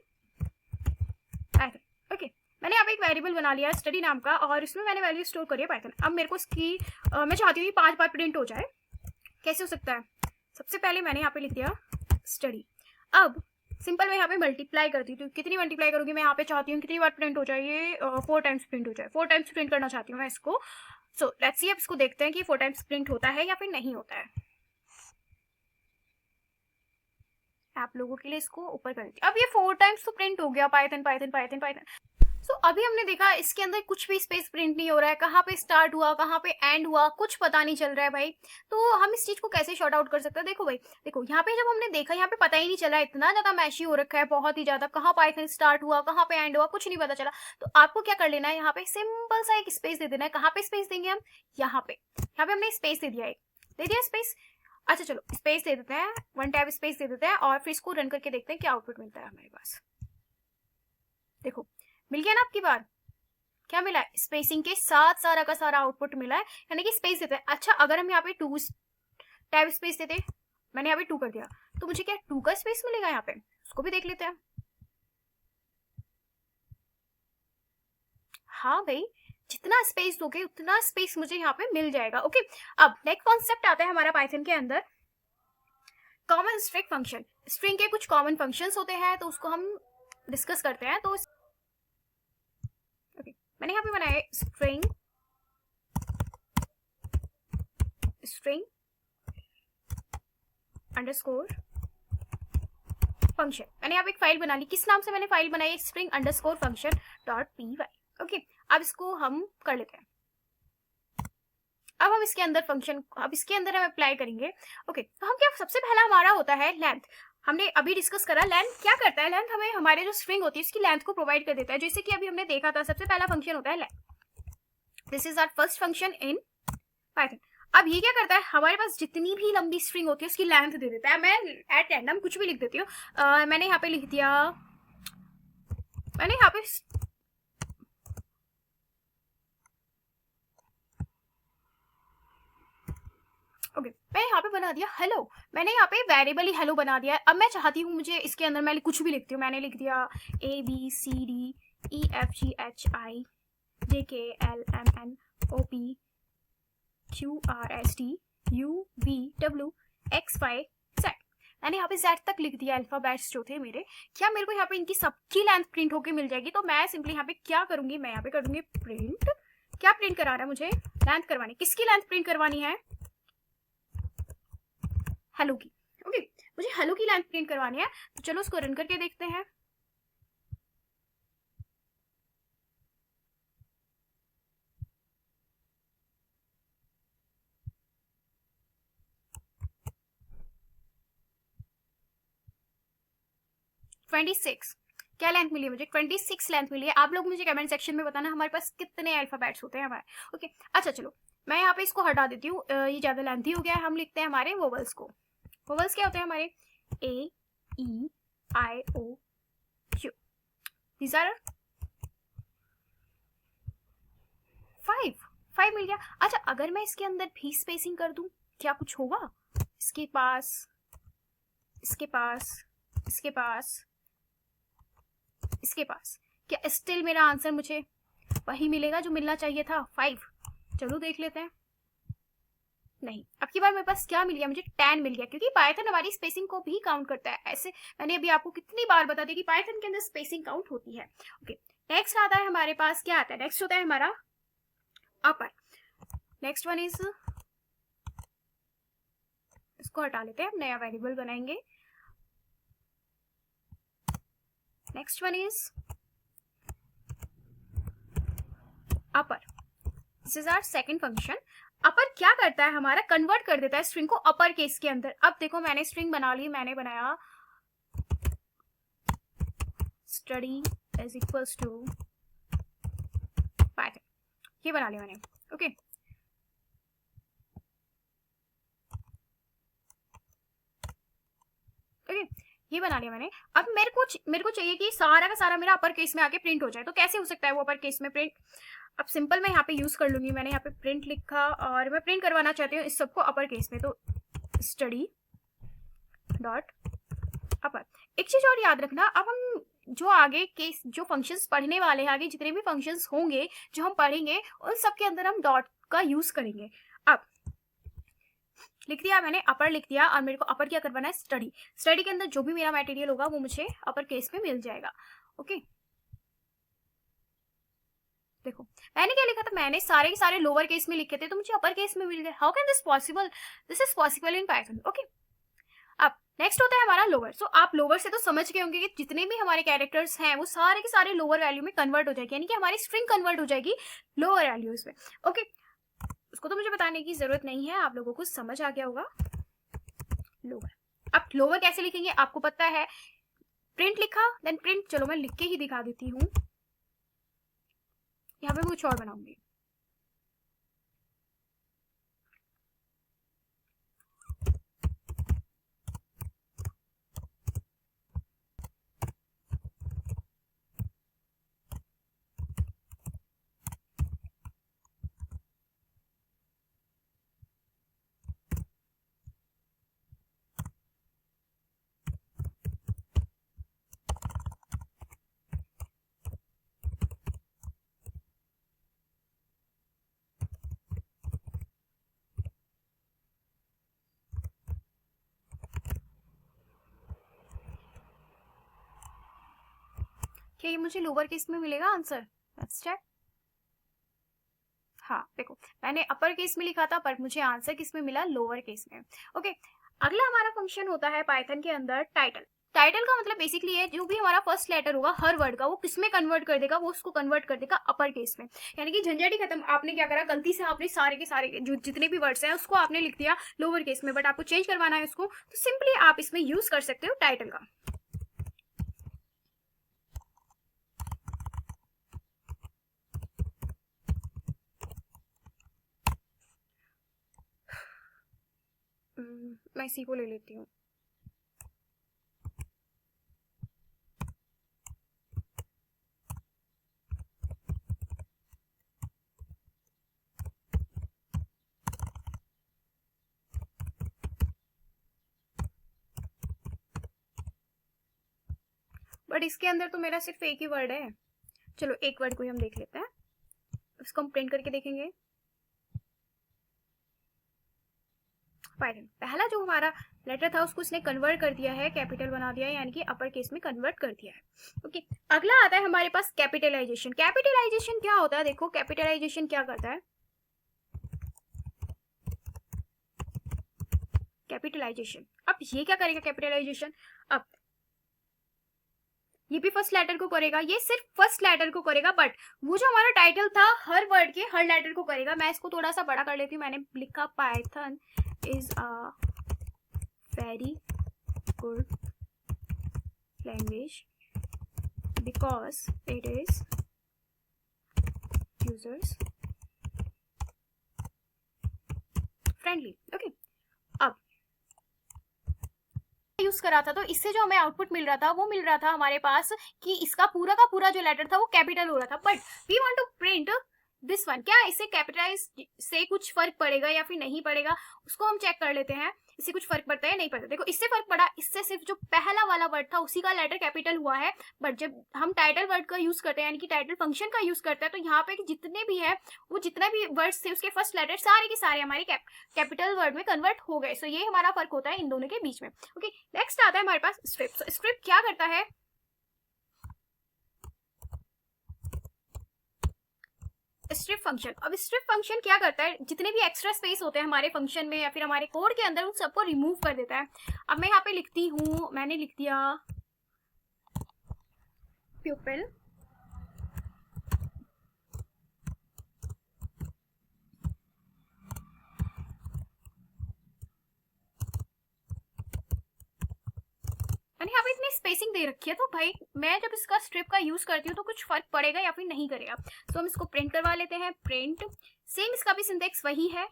ओके, मैंने यहाँ पे एक वेरिएबल बना लिया स्टडी नाम का, और इसमें मैंने वैल्यू स्टोर करी है पाइथन। अब मेरे को इसकी मैं चाहती हूँ 5 बार प्रिंट हो जाए। कैसे हो सकता है, सबसे पहले मैंने यहाँ पे लिख दिया स्टडी। अब सिंपल मैं यहाँ पे मल्टीप्लाई करती हूँ, तो कितनी मल्टीप्लाई करूँगी, मैं यहाँ पे चाहती हूँ कितनी बार प्रिंट हो जाए, ये 4 टाइम्स प्रिंट हो जाए, 4 टाइम्स प्रिंट करना चाहती हूँ मैं इसको। सो लेट्स सी, अब इसको देखते हैं कि 4 टाइम्स प्रिंट होता है या फिर नहीं होता है। आप लोगों के लिए इसको ऊपर कर देती हूँ। अब ये 4 टाइम्स तो प्रिंट हो गया, पाइथन पाइथन पाइथन पाइथन। सो अभी हमने देखा इसके अंदर कुछ भी स्पेस प्रिंट नहीं हो रहा है, कहाँ पे स्टार्ट हुआ कहाँ पे एंड हुआ कुछ पता नहीं चल रहा है भाई। तो हम इस चीज को कैसे शॉर्ट आउट कर सकते हैं, देखो भाई, देखो यहाँ पे जब हमने देखा, यहाँ पे पता ही नहीं चला, इतना ज्यादा मैशी हो रखा है, बहुत ही ज्यादा, कहाँ पाइथन स्टार्ट हुआ कहाँ पे एंड हुआ कुछ नहीं पता चला। तो आपको क्या कर लेना है, यहाँ पे सिंपल सा एक स्पेस दे देना है। कहाँ पे स्पेस देंगे हम, यहाँ पे हमने स्पेस दे दिया, एक दे दिया स्पेस। अच्छा चलो स्पेस दे देते हैं, 1 टैब स्पेस दे देते हैं, और फिर इसको रन करके देखते हैं क्या आउटपुट मिलता है हमारे पास। देखो मिल गया ना आपकी बार, क्या मिला है, स्पेसिंग के साथ सारा का सारा आउटपुट मिला है, यानी कि स्पेस देते हैं। अच्छा, अगर हम यहाँ पे 2 टैब स्पेस देते, मैंने यहाँ पे 2 कर दिया, तो मुझे क्या 2 का स्पेस मिलेगा यहाँ पे, उसको भी देख लेते हैं। हाँ भाई, जितना स्पेस दोगे उतना स्पेस मुझे यहाँ पे मिल जाएगा। ओके, अब नेक्स्ट कॉन्सेप्ट आता है हमारा पाइथन के अंदर, कॉमन स्ट्रिंग फंक्शन। स्ट्रिंग के कुछ कॉमन फंक्शंस होते हैं, तो उसको हम डिस्कस करते हैं। तो मैंने यहाँ पे बनाया स्ट्रिंग अंडरस्कोर फंक्शन। मैंने यहाँ पे एक फाइल बना ली, किस नाम से मैंने फाइल बनाई, string underscore function dot P Y. Okay, अब इसको हम कर लेते हैं। अब हम इसके अंदर फंक्शन, अब इसके अंदर हम अप्लाई करेंगे। ओके, तो हम क्या, सबसे पहला हमारा होता है लेंथ। हमने अभी डिस्कस करा लेंथ क्या करता है, लेंथ हमें हमारे जो स्ट्रिंग होती है उसकी लेंथ को प्रोवाइड कर देता है, जैसे कि अभी हमने देखा था सबसे पहला फंक्शन होता है length. This is our first function in Python. अब ये क्या करता है, हमारे पास जितनी भी लंबी स्ट्रिंग होती है उसकी लेंथ दे देता है। मैं एट रैंडम कुछ भी लिख देती हूँ, मैंने यहाँ पे लिख दिया, मैंने यहाँ पे ओके मैं यहाँ पे बना दिया हेलो, मैंने यहाँ पे वेरिएबल ही हेलो बना दिया है। अब मैं चाहती हूँ मुझे इसके अंदर मैं कुछ भी लिखती हूँ, मैंने लिख दिया ABCDEFGHIJKLMNOPQRSTUVWXYZ। मैंने यहाँ पे Z तक लिख दिया, अल्फाबेट्स जो थे मेरे। क्या मेरे को यहाँ पे इनकी सबकी लेंथ प्रिंट होके मिल जाएगी, तो मैं सिंपली यहाँ पे क्या करूंगी, मैं यहाँ पे कर दूंगी प्रिंट। क्या प्रिंट करा रहा है मुझे, लेंथ करवानी, किसकी लेंथ प्रिंट करवानी है, हेलो की। ओके, मुझे हेलो की लेंथ प्रिंट करवानी है, तो चलो उसको रन करके देखते हैं। क्या लेंथ मिली है मुझे, 26 लेंथ मिली है। आप लोग मुझे कमेंट सेक्शन में बताना हमारे पास कितने अल्फाबेट्स होते हैं हमारे। ओके, अच्छा चलो मैं यहाँ पे इसको हटा देती हूँ, ये ज्यादा लेंथी हो गया है। हम लिखते हैं हमारे वोवल्स को। वोवल्स क्या होते हैं हमारे, A-E-I-O-U, दीज आर 5 मिल गया। अच्छा, अगर मैं इसके अंदर भी स्पेसिंग कर दूं क्या कुछ होगा, इसके पास, इसके पास, इसके पास, इसके पास, क्या स्टिल मेरा आंसर मुझे वही मिलेगा जो मिलना चाहिए था, 5? चलो देख लेते हैं। नहीं, अब की बार मेरे पास क्या मिल गया, मुझे 10 मिल गया, क्योंकि पाइथन हमारी स्पेसिंग को भी काउंट करता है। ऐसे मैंने अभी आपको कितनी बार बता दिया कि पाइथन के अंदर स्पेसिंग काउंट होती है। ओके, नेक्स्ट आता है हमारे पास, क्या आता है नेक्स्ट, होता है हमारा अपर। नेक्स्ट वन इज, इसको हटा लेते हैं, नया वेरिएबल बनाएंगे। Next one is upper, this is our second function. Upper क्या करता है हमारा, कन्वर्ट कर देता है स्ट्रिंग को अपर केस के अंदर। अब देखो मैंने स्ट्रिंग बना ली, मैंने बनाया study is equals to Python, ये बना लिया मैंने। ओके, ये बना लिया मैंने। अब मेरे को चाहिए कि सारा का सारा मेरा अपर केस में आके प्रिंट हो जाए। तो कैसे हो सकता है वो अपर केस में प्रिंट? अब सिंपल मैं यहाँ पे यूज कर लूंगी, मैंने यहाँ पे प्रिंट लिखा और मैं प्रिंट करवाना चाहती हूँ इस सबको अपर केस में, तो स्टडी डॉट अपर। एक चीज और याद रखना, अब हम जो आगे के जो फंक्शंस पढ़ने वाले हैं, आगे जितने भी फंक्शंस होंगे जो हम पढ़ेंगे, उन सब के अंदर हम डॉट का यूज करेंगे। अब लिख दिया मैंने, अपर लिख दिया, और मेरे को अपर क्या करवाना है, स्टडी। स्टडी के अंदर जो भी मेरा मटेरियल होगा वो मुझे अपर केस में मिल जाएगा। ओके, देखो मैंने क्या लिखा था, मैंने सारे के सारे लोअर केस में लिखे थे, तो मुझे अपर केस में मिल गए। How can this possible? This is possible in Python. Okay, अब नेक्स्ट होता है हमारा लोअर। सो आप लोअर से तो समझ गए होंगे कि जितने भी हमारे कैरेक्टर्स हैं वो सारे के सारे लोअर वैल्यू में कन्वर्ट हो जाएगी, यानी कि हमारी स्ट्रिंग कन्वर्ट हो जाएगी लोअर वैल्यूज में। ओके, उसको तो मुझे बताने की जरूरत नहीं है, आप लोगों को समझ आ गया होगा। लोअर, अब लोअर कैसे लिखेंगे आपको पता है, प्रिंट लिखा देन प्रिंट, चलो मैं लिख के ही दिखा देती हूँ, यहाँ पे कुछ और बनाऊंगी। क्या ये मुझे लोअर केस में मिलेगा आंसर? Let's check. हाँ देखो, मैंने अपर केस में लिखा था पर मुझे आंसर किस में मिला, लोअर केस में। ओके, अगला हमारा फंक्शन होता है पाइथन के अंदर टाइटल। टाइटल का मतलब बेसिकली है जो भी हमारा फर्स्ट लेटर होगा हर वर्ड का, वो किस में कन्वर्ट कर देगा, वो उसको कन्वर्ट कर देगा अपर केस में। यानी कि झंझट ही खत्म। आपने क्या करा, गलती से आपने सारे के सारे जो जितने भी वर्ड्स हैं उसको आपने लिख दिया लोअर केस में, बट आपको चेंज करवाना है उसको, तो सिंपली आप इसमें यूज कर सकते हो टाइटल का। मैं इसी को ले लेती हूँ। बट इसके अंदर तो मेरा सिर्फ एक ही वर्ड है। चलो एक वर्ड को ही हम देख लेते हैं, इसको हम प्रिंट करके देखेंगे। पाइथन, पहला जो हमारा लेटर था उसको इसने कन्वर्ट कर दिया है, कैपिटल बना दिया है, यानी कि अपर केस में कन्वर्ट कर दिया है। ओके, अगला आता है हमारे पास कैपिटलाइजेशन। कैपिटलाइजेशन क्या होता है, देखो कैपिटलाइजेशन क्या करता है, कैपिटलाइजेशन। अब ये क्या करेगा कैपिटलाइजेशन, अब ये भी फर्स्ट लेटर को करेगा, ये सिर्फ फर्स्ट लेटर को करेगा, बट वो जो हमारा टाइटल था हर वर्ड के हर लेटर को करेगा। मैं इसको थोड़ा सा बड़ा कर लेती हूँ, मैंने लिखा Python is a very good language because it is users friendly। Okay, अब यूज करा था तो इससे जो हमें आउटपुट मिल रहा था वो मिल रहा था हमारे पास कि इसका पूरा का पूरा जो लेटर था वो कैपिटल हो रहा था, but we want to print this one. क्या इससे कैपिटलाइज से कुछ फर्क पड़ेगा या फिर नहीं पड़ेगा, उसको हम चेक कर लेते हैं। इससे कुछ फर्क पड़ता है नहीं पड़ता? देखो इससे फर्क पड़ा, इससे सिर्फ जो पहला वाला वर्ड था उसी का लेटर कैपिटल हुआ है, बट जब हम टाइटल वर्ड का यूज करते हैं यानी कि टाइटल फंक्शन का यूज करते हैं तो यहाँ पे जितने भी है वो जितने भी वर्ड्स थे उसके फर्स्ट लेटर सारे के सारे हमारे कैपिटल वर्ड में कन्वर्ट हो गए। सो ये हमारा फर्क होता है इन दोनों के बीच में। ओके, नेक्स्ट आता है हमारे पास स्ट्रिप। स्ट्रिप क्या करता है? Strip function. अब स्ट्रिप फंक्शन क्या करता है, जितने भी एक्स्ट्रा स्पेस होते हैं हमारे फंक्शन में या फिर हमारे कोड के अंदर उन सबको रिमूव कर देता है। अब मैं यहाँ पे लिखती हूँ, मैंने लिख दिया प्यूपिल मैंने यहाँ पे इतनी स्पेसिंग दे रखी है तो भाई मैं जब इसका स्ट्रिप का यूज करती हूँ तो कुछ फर्क पड़ेगा या फिर नहीं करेगा। तो हम इसको प्रिंट करवा लेते हैं, प्रिंट। सेम इसका भी सिंटेक्स वही है,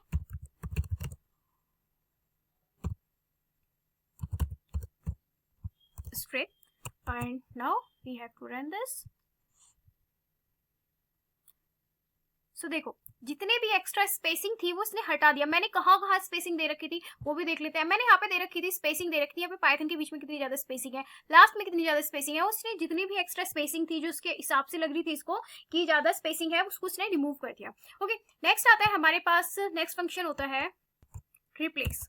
strip and now we have to run this। so देखो जितने भी एक्स्ट्रा स्पेसिंग थी वो उसने हटा दिया। मैंने कहाँ कहाँ स्पेसिंग दे रखी थी वो भी देख लेते हैं। मैंने यहाँ पे दे रखी थी स्पेसिंग दे रखी थी, यहाँ पे पाइथन के बीच में कितनी ज्यादा स्पेसिंग है, लास्ट में कितनी ज्यादा स्पेसिंग है। उसने जितनी भी एक्स्ट्रा स्पेसिंग थी जो उसके हिसाब से लग रही थी इसको कि ज्यादा स्पेसिंग है उसको उसने रिमूव कर दिया। ओके, नेक्स्ट आता है हमारे पास, नेक्स्ट फंक्शन होता है रिप्लेस।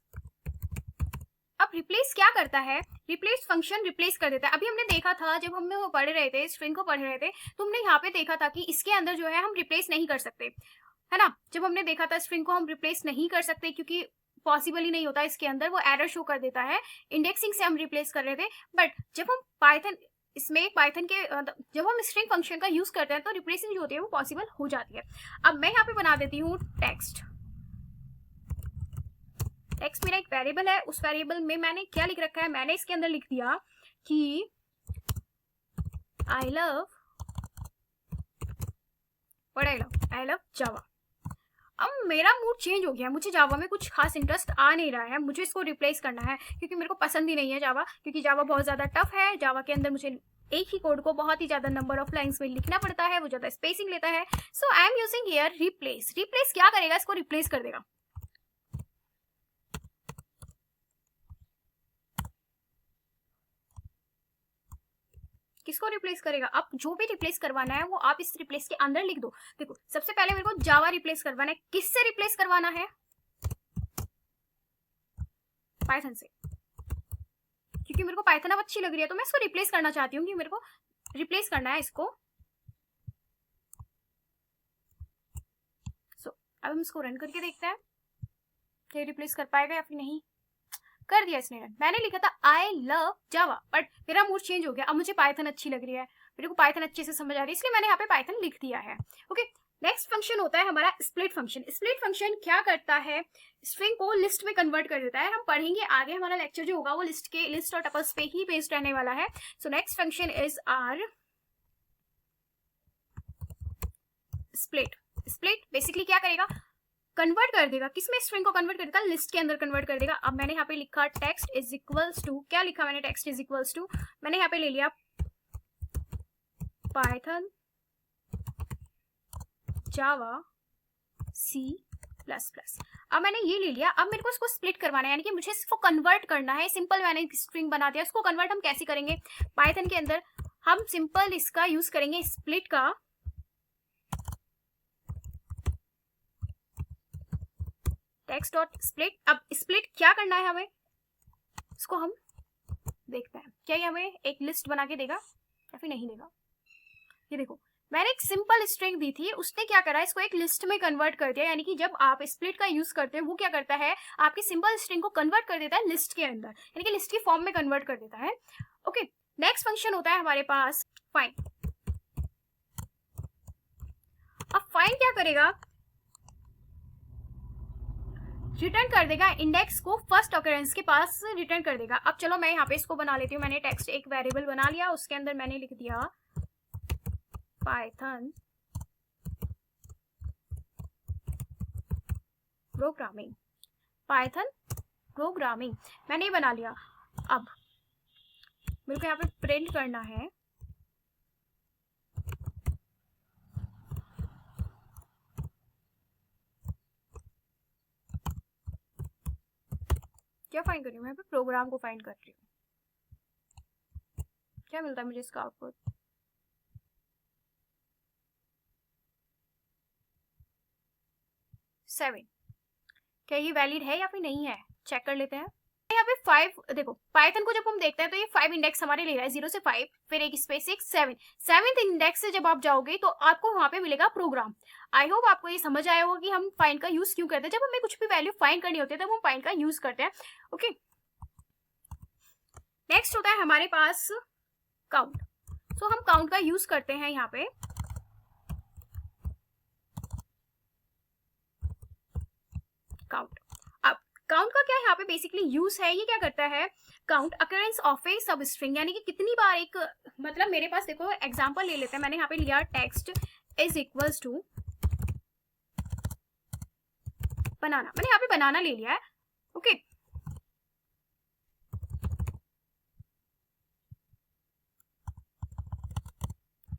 अब रिप्लेस क्या करता है? रिप्लेस फंक्शन रिप्लेस कर देता है। अभी हमने देखा था जब हम वो पढ़ रहे थे, स्ट्रिंग को पढ़ रहे थे, तो हमने यहाँ पे देखा था कि इसके अंदर जो है हम रिप्लेस नहीं कर सकते, है ना। जब हमने देखा था स्ट्रिंग को हम रिप्लेस नहीं कर सकते क्योंकि पॉसिबल ही नहीं होता, इसके अंदर वो एरर शो कर देता है। इंडेक्सिंग से हम रिप्लेस कर रहे थे, बट जब हम पाइथन के जब हम स्ट्रिंग फंक्शन का यूज करते हैं तो रिप्लेसिंग जो होती है वो पॉसिबल हो जाती है। अब मैं यहाँ पे बना देती हूँ टेक्स्ट। टेक्स्ट मेरा एक वेरिएबल है, उस वेरिएबल में मैंने क्या लिख रखा है, मैंने इसके अंदर लिख दिया कि आई लव जावा। अब मेरा मूड चेंज हो गया, मुझे जावा में कुछ खास इंटरेस्ट आ नहीं रहा है, मुझे इसको रिप्लेस करना है क्योंकि मेरे को पसंद ही नहीं है जावा, क्योंकि जावा बहुत ज़्यादा टफ है। जावा के अंदर मुझे एक ही कोड को बहुत ही ज़्यादा नंबर ऑफ लाइंस में लिखना पड़ता है, वो ज़्यादा स्पेसिंग लेता है। So I am using here replace. Replace क्या करेगा? इसको रिप्लेस कर देगा। किसको रिप्लेस करेगा? अब जो भी रिप्लेस करवाना है वो आप इस रिप्लेस के अंदर लिख दो। देखो सबसे पहले मेरे को जावा रिप्लेस करवाना है। किससे रिप्लेस करवाना है? पाइथन से, क्योंकि मेरे को पाइथन अब अच्छी लग रही है तो मैं इसको रिप्लेस करना चाहती हूँ कि मेरे को रिप्लेस करना है इसको। अब हम इसको रन करके देखते हैं कि रिप्लेस कर पाएगा या फिर नहीं। कर दिया इसने रन। मैंने लिखा था आई लव जावा, बट मेरा मूड चेंज हो गया, अब मुझे पाइथन अच्छी लग रही है, मेरे को पाइथन अच्छे से समझ आ रही है, इसलिए मैंने यहाँ पे पाइथन लिख दिया है। ओके, नेक्स्ट फंक्शन होता है हमारा स्प्लिट फंक्शन। स्प्लिट फंक्शन क्या करता है? स्ट्रिंग को लिस्ट में कन्वर्ट कर देता है। हम पढ़ेंगे आगे, हमारा लेक्चर जो होगा वो लिस्ट और टपल्स पे ही बेस्ड रहने वाला है। So next function is our split. Split basically क्या करेगा? कन्वर्ट कर देगा। किसमें? स्ट्रिंग को कन्वर्ट कर देगा, लिस्ट के अंदर कन्वर्ट कर देगा। अब मैंने यहाँ पे लिखा टेक्स्ट इज इक्वल्स टू, क्या लिखा मैंने? टेक्स्ट इज इक्वल्स टू, मैंने यहाँ पे ले लिया पाइथन जावा C++। अब मैंने ये ले लिया। अब मेरे को इसको स्प्लिट करवाना है, यानी कि मुझे इसको कन्वर्ट करना है। सिंपल मैंने स्ट्रिंग बना दिया, इसको कन्वर्ट हम कैसे करेंगे? पाइथन के अंदर हम सिंपल इसका यूज करेंगे स्प्लिट का। Text dot split. अब स्प्लिट क्या करना है हमें, इसको हम देखते हैं। क्या ये हमें एक लिस्ट बना के देगा या फिर नहीं देगा? ये देखो, मैंने एक सिंपल स्ट्रिंग दी थी, उसने क्या करा, इसको एक लिस्ट में कन्वर्ट कर दिया। यानी कि जब आप स्प्लिट का यूज करते हैं वो क्या करता है, आपकी सिंपल स्ट्रिंग को कन्वर्ट कर देता है लिस्ट के अंदर, यानी कि लिस्ट की फॉर्म में कन्वर्ट कर देता है। ओके, नेक्स्ट फंक्शन होता है हमारे पास फाइंड। अब फाइंड क्या करेगा? रिटर्न कर देगा इंडेक्स को फर्स्ट ऑकरेंस के पास रिटर्न कर देगा। अब चलो मैं यहाँ पे इसको बना लेती हूँ। मैंने टेक्स्ट एक वेरिएबल बना लिया, उसके अंदर मैंने लिख दिया पाइथन प्रोग्रामिंग। पाइथन प्रोग्रामिंग मैंने ये बना लिया। अब मेरे को यहाँ पे प्रिंट करना है क्या फाइंड कर रही हूँ मैं? प्रोग्राम को फाइंड कर रही हूँ। क्या मिलता है मुझे इसका आउटपुट? 7। क्या ये वैलिड है या फिर नहीं है, चेक कर लेते हैं। यहाँ पे 5, देखो पाइथन को जब हम देखते हैं तो ये 5 इंडेक्स हमारे ले रहा है, 0 से 5, फिर एक स्पेस 6, 7। 7th इंडेक्स से जब आप जाओगे तो आपको वहां पे मिलेगा प्रोग्राम। आई होप आपको ये समझ आया होगा कि हम फाइंड का यूज क्यों करते हैं। जब हमें कुछ भी वैल्यू फाइंड करनी होती है तब हम फाइंड का यूज करते हैं। ओके, नेक्स्ट होता है हमारे पास काउंट। सो हम काउंट का यूज करते हैं यहाँ पे। काउंट, अब काउंट का क्या यहाँ पे बेसिकली यूज है, ये क्या करता है, काउंट अकरेंस ऑफ ए सब स्ट्रिंग, यानी कि कितनी बार एक, मतलब मेरे पास देखो एग्जांपल ले लेते हैं। मैंने यहाँ पे लिया text is equals to banana, मैंने यहाँ पे बनाना ले लिया है। Okay,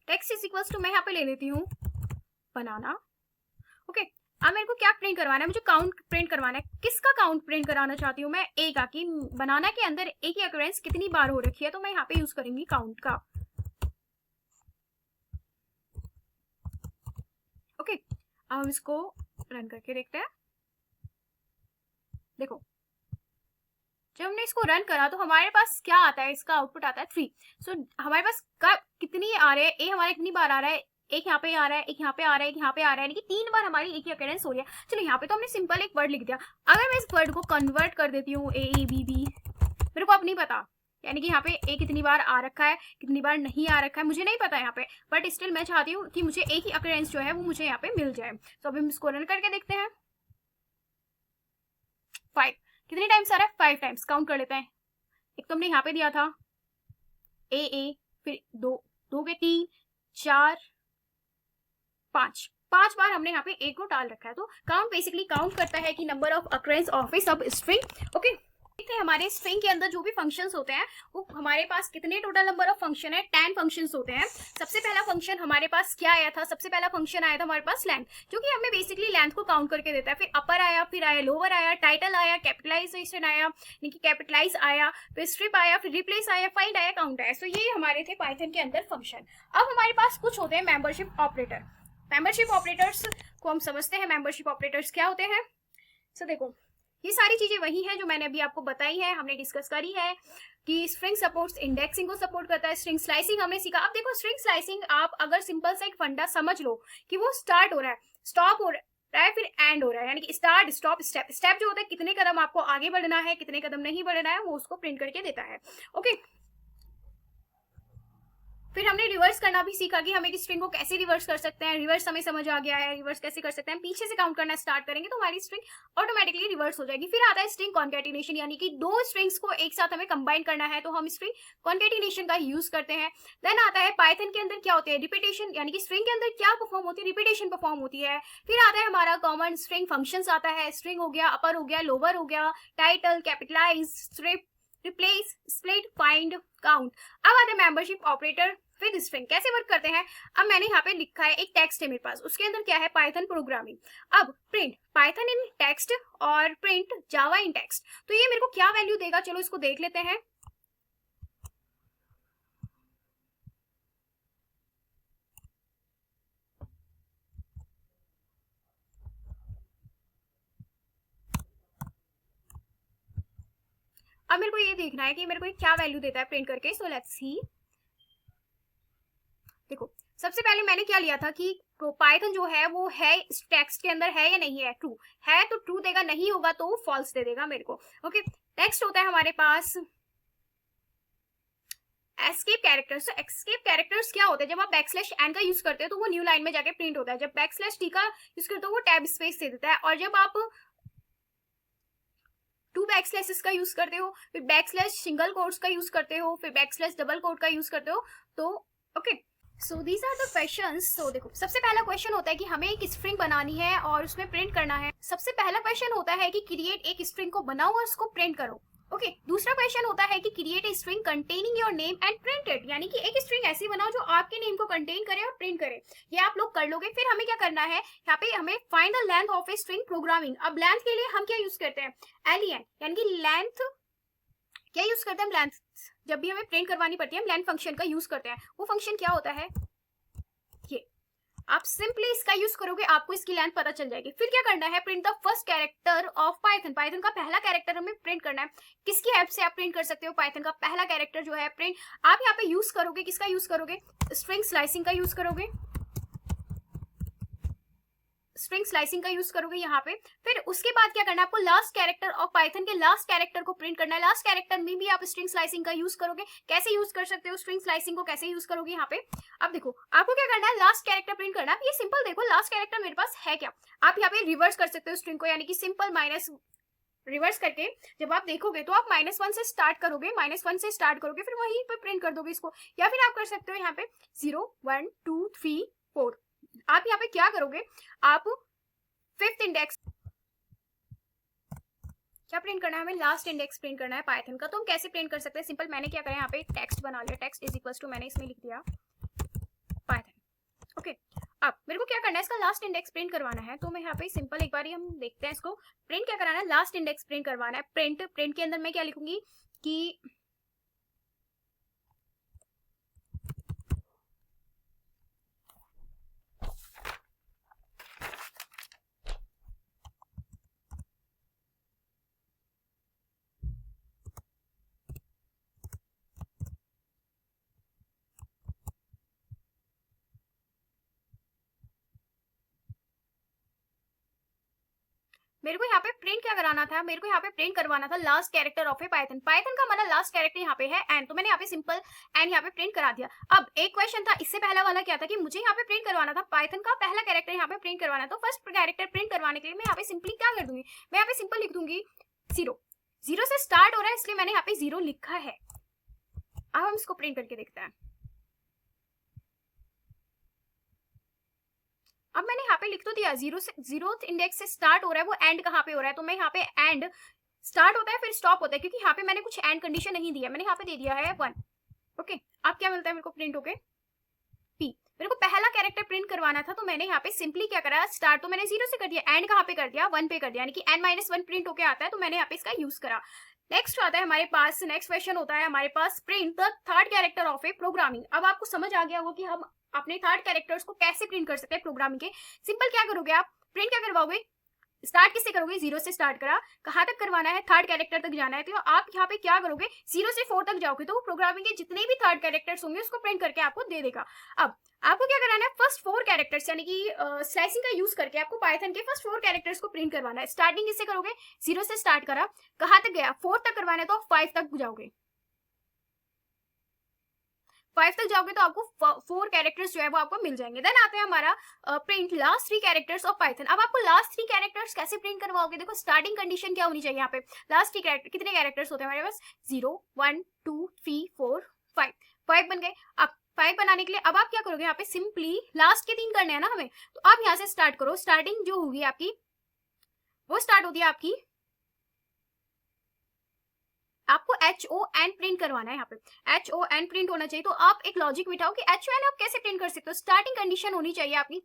text is equals to मैं यहाँ पे ले लेती हूँ बनाना। ओके, अब मेरे को क्या प्रिंट करवाना है, मुझे काउंट प्रिंट करवाना है। किसका काउंट प्रिंट कराना चाहती हूँ मैं? ए का, कि बनाना के अंदर ए की अकरेंस कितनी बार हो रखी है, तो मैं यहाँ पे यूज करूंगी काउंट का। ओके, अब हम इसको रन करके देखते हैं। देखो जब हमने इसको रन करा तो हमारे पास क्या आता है, इसका आउटपुट आता है 3। सो हमारे पास कब कितनी आ रहे हैं, ए हमारे कितनी बार आ रहा है, एक यहाँ पे आ रहा है, एक यहाँ पे आ रहा है, एक यहाँ पे आ रहा है, यानी कि 3 बार हमारी एक ही अकरेंस हो रही है। चलो यहाँ पे तो हमने सिंपल एक वर्ड लिख दिया। अगर मैं इस वर्ड को कन्वर्ट कर देती हूँ ए बी बी, मेरे को अब नहीं पता, यानी कि यहाँ पे ए कितनी बार आ रखा है, कितनी बार नहीं आ रखा है, मुझे नहीं पता यहाँ पे, बट स्टिल मैं चाहती हूँ कि मुझे एक ही अकरेंस जो है वो मुझे यहाँ पे मिल जाए। तो अभी हम इसको रन करके देखते हैं। 5 कितने टाइम्स आ रहा है? 5 टाइम्स। काउंट कर लेते हैं। एक तो हमने यहाँ पे दिया था ए, फिर 2 के 3, 4, 5 बार हमने यहाँ पे ए को डाल रखा है। तो काउंट बेसिकली काउंट करता है कि नंबर ऑफ अकरेंस ऑफ ए सब स्ट्रिंग। ओके, हमारे स्ट्रिंग के अंदर जो भी फंक्शंस होते हैं वो हमारे पास कितने टोटल नंबर ऑफ फंक्शन है? 10 फंक्शंस होते हैं। सबसे पहला फंक्शन हमारे पास क्या आया था? सबसे पहला फंक्शन आया था हमारे पास लेंथ, जो कि हमें बेसिकली लेंथ को काउंट करके देता है। फिर अपर आया, फिर आया लोअर आया, टाइटल आया, कैपिटलाइजेशन आया, यानी कि कैपिटलाइज आया, फिर स्ट्रिप आया, फिर रिप्लेस आया, फाइंड आया, काउंट आया। सो ये हमारे थे पाइथन के अंदर फंक्शन। अब हमारे पास कुछ होते हैं मेंबरशिप ऑपरेटर। मेंबरशिप ऑपरेटर्स को हम समझते हैं, मेंबरशिप ऑपरेटर्स क्या होते हैं। सो देखो ये सारी चीजें वही हैं जो मैंने अभी आपको बताई है, हमने डिस्कस करी है कि स्ट्रिंग सपोर्ट्स इंडेक्सिंग को सपोर्ट करता है। स्ट्रिंग स्लाइसिंग हमने सीखा। अब देखो स्ट्रिंग स्लाइसिंग आप अगर सिंपल सा एक फंडा समझ लो कि वो स्टार्ट हो रहा है, स्टॉप हो रहा है, फिर एंड हो रहा है, यानी कि स्टार्ट स्टॉप स्टेप। स्टेप जो होता है कितने कदम आपको आगे बढ़ना है, कितने कदम नहीं बढ़ना है, वो उसको प्रिंट करके देता है। ओके, फिर हमने रिवर्स करना भी सीखा कि हम एक स्ट्रिंग को कैसे रिवर्स कर सकते हैं। रिवर्स हमें समझ आ गया है, रिवर्स कैसे कर सकते हैं। पीछे से काउंट करना स्टार्ट करेंगे तो हमारी स्ट्रिंग ऑटोमेटिकली रिवर्स हो जाएगी। फिर आता है स्ट्रिंग कॉन्केटिनेशन, यानी कि 2 स्ट्रिंग्स को एक साथ हमें कंबाइन करना है तो हम स्ट्रिंग कॉन्केटिनेशन का यूज करते हैं। देन आता है पाइथन के अंदर क्या होते हैं, रिपीटेशन, यानी कि स्ट्रिंग के अंदर क्या परफॉर्म होती है, रिपीटेशन परफॉर्म होती है। फिर आता है हमारा कॉमन स्ट्रिंग फंक्शंस आता है। स्ट्रिंग हो गया, अपर हो गया, लोअर हो गया, title, capitalize, strip, replace, split, find, count. अब आता है मेंबरशिप ऑपरेटर विद स्ट्रिंग। कैसे वर्क करते हैं? अब मैंने यहाँ पे लिखा है, एक टेक्स्ट है मेरे पास, उसके अंदर क्या है, पाइथन प्रोग्रामिंग। अब प्रिंट पाइथन इन टेक्स्ट और प्रिंट जावा इन टेक्स्ट, तो ये मेरे को क्या वैल्यू देगा, चलो इसको देख लेते हैं। अब मेरे को ये देखना है कि मेरे को क्या वैल्यू देता है प्रिंट करके। So let's see. देखो सबसे पहले मैंने क्या लिया था कि पाइथन जो है वो है टेक्स्ट के अंदर है या नहीं है, ट्रू है तो ट्रू देगा, नहीं होगा तो फॉल्स दे देगा मेरे को। ओके, नेक्स्ट होता है हमारे पास एस्केप कैरेक्टर्स। तो एस्केप कैरेक्टर्स क्या होते हैं? जब आप बैकस्लैश एन का यूज करते हो तो वो न्यू लाइन में जाके प्रिंट होता है। जब बैकस्लैश टी का यूज करते हो वो टैब स्पेस दे देता है। और जब आप 2 बैकस्लैशेस का यूज करते हो, फिर बैकस्लैश सिंगल कोट्स का यूज करते हो, फिर बैकस्लैश डबल कोट का यूज करते हो, तो okay. So these are the questions. तो देखो सबसे पहला क्वेश्चन होता है कि हमें एक स्ट्रिंग बनानी है और उसमें प्रिंट करना है। सबसे पहला क्वेश्चन होता है कि क्रिएट एक स्ट्रिंग को बनाओ और उसको प्रिंट करो। ओके दूसरा क्वेश्चन होता है कि create a string containing your name and print it, यानी कि एक स्ट्रिंग ऐसी बनाओ जो आपके नेम को कंटेन करे और प्रिंट करे। ये आप लोग कर लोगे। फिर हमें क्या करना है, यहाँ पे हमें find the length of a string programming. अब लेंथ के लिए हम क्या यूज करते हैं, len, यानी कि लेंथ क्या यूज करते हैं, लेंथ जब भी हमें प्रिंट करवानी पड़ती है हम लेंथ फंक्शन का यूज करते हैं। वो फंक्शन क्या होता है, ये आप सिंपली इसका यूज करोगे, आपको इसकी लेंथ पता चल जाएगी। फिर क्या करना है, print the first character of Python. Python का पहला कैरेक्टर हमें प्रिंट करना है। किसकी हेल्प से आप प्रिंट कर सकते हो, पाइथन का पहला कैरेक्टर जो है प्रिंट आप यहाँ पे यूज करोगे, किसका यूज करोगे, स्ट्रिंग स्लाइसिंग का यूज करोगे, स्ट्रिंग स्लाइसिंग का यूज करोगे यहाँ पे। फिर उसके बाद क्या करना है, आपको लास्ट कैरेक्टर ऑफ पाइथन के लास्ट कैरेक्टर को प्रिंट करना है। लास्ट कैरेक्टर में भी आप स्ट्रिंग स्लाइसिंग का यूज करोगे। कैसे यूज कर सकते हो स्ट्रिंग स्लाइसिंग को, कैसे यूज करोगे यहाँ पे, अब देखो आपको क्या करना है, लास्ट कैरेक्टर प्रिंट करना है। ये सिंपल देखो लास्ट कैरेक्टर मेरे पास है क्या, आप यहाँ पे रिवर्स कर सकते हो स्ट्रिंग को, यानी कि सिंपल माइनस रिवर्स करके जब आप देखोगे तो आप -1 से स्टार्ट करोगे, -1 से स्टार्ट करोगे, फिर वहीं पे प्रिंट कर दोगे इसको। या फिर आप कर सकते हो यहाँ पे 0 1 2 3 4। आप यहाँ पे क्या करोगे, आप फिफ्थ इंडेक्स क्या प्रिंट करना है, हमें लास्ट इंडेक्स प्रिंट करना है पाइथन का। तो हम कैसे प्रिंट कर सकते हैं, सिंपल मैंने क्या करा यहाँ पे टेक्स्ट बना लिया, टेक्स्ट इज इक्वल्स टू मैंने इसमें लिख दिया पाइथन। ओके अब मेरे को क्या करना है, इसका लास्ट इंडेक्स प्रिंट करवाना है। तो मैं यहाँ पे सिंपल एक बार ही हम देखते हैं इसको, प्रिंट क्या कराना है, लास्ट इंडेक्स प्रिंट करवाना है। प्रिंट के अंदर मैं क्या लिखूंगी कि मेरे को यहाँ पे प्रिंट क्या कराना था, मेरे को यहाँ पे प्रिंट करवाना था last character of A Python. Python का मतलब लास्ट कैरेक्टर यहाँ पे है एन, तो मैंने यहाँ पे सिंपल एन यहाँ पे प्रिंट करा दिया। अब एक क्वेश्चन था इससे पहला वाला क्या था कि मुझे यहाँ पे प्रिंट करवाना था पाइथन का पहला कैरेक्टर यहाँ पे प्रिंट करवाना है। तो फर्स्ट कैरेक्टर प्रिंट करवाने के लिए मैं यहाँ पे सिंपली क्या कर दूंगी, मैं यहाँ पे सिंपल लिख दूंगी 0 से स्टार्ट हो रहा है इसलिए मैंने यहाँ पे 0 लिखा है। अब हम इसको प्रिंट करके देखते हैं। अब मैंने यहाँ पे लिख तो दिया 0 इंडेक्स से स्टार्ट हो रहा है, वो एंड कहाँ पे हो रहा है, तो मैं यहाँ पे एंड स्टार्ट होता है फिर स्टॉप होता है, क्योंकि यहाँ पे मैंने कुछ एंड कंडीशन नहीं दिया, मैंने यहाँ पे दे दिया है 1। ओके अब क्या मिलता है मेरे को प्रिंट होके पी। मेरे को पहला कैरेक्टर प्रिंट करवाना था तो मैंने यहाँ पे सिंपली क्या करा, स्टार्ट तो मैंने 0 से कर दिया, एंड कहाँ पे कर दिया 1 पे कर दिया, यानी कि n-1 प्रिंट होके आता है, तो मैंने यहाँ पे इसका यूज करा। नेक्स्ट आता है हमारे पास, नेक्स्ट क्वेश्चन होता है हमारे पास print the third character of a programming. अब आपको समझ आ गया होगा कि हम अपने थर्ड कैरेक्टर्स को कैसे प्रिंट कर सकते हैं प्रोग्रामिंग के। सिंपल क्या करोगे, आप प्रिंट क्या करवाओगे, स्टार्ट किससे करोगे, 0 से स्टार्ट करा, कहाँ तक करवाना है, थर्ड कैरेक्टर तक जाना है, तो आप यहाँ पे क्या करोगे 0 से 4 तक जाओगे तो प्रोग्रामिंग के जितने भी थर्ड कैरेक्टर्स होंगे उसको प्रिंट करके आपको दे देगा। अब आपको क्या कराना है, फर्स्ट 4 कैरेक्टर्स यानी कि स्लाइसिंग का यूज करके आपको पाइथन के फर्स्ट 4 कैरेक्टर्स को प्रिंट करवाना है। स्टार्टिंग किससे करोगे, 0 से स्टार्ट करा, कहाँ तक गया 4 तक करवाना है तो 5 तक जाओगे, 5 तक जाओगे तो आपको 4 कैरेक्टर्स जो है वो आपको मिल जाएंगे। देन आते हैं हमारा print last 3 characters of Python. अब आपको लास्ट 3 कैरेक्टर्स कैसे प्रिंट करवाओगे, देखो स्टार्टिंग कंडीशन क्या होनी चाहिए, यहाँ पे लास्ट 3 कैरेक्टर, कितने कैरेक्टर्स होते हैं हमारे पास 0 1 2 3 4 5, 5 बन गए। अब 5 बनाने के लिए अब आप क्या करोगे, यहाँ पे सिंपली लास्ट के 3 करने हैं ना हमें, तो आप यहाँ से स्टार्ट करो। स्टार्टिंग जो होगी आपकी वो स्टार्ट होती है आपकी, आपको HON प्रिंट करवाना है, यहाँ पे HON प्रिंट होना चाहिए। तो आप एक लॉजिक बिठाओ कि HON आप कैसे प्रिंट कर सकते हो, स्टार्टिंग कंडीशन होनी चाहिए आपकी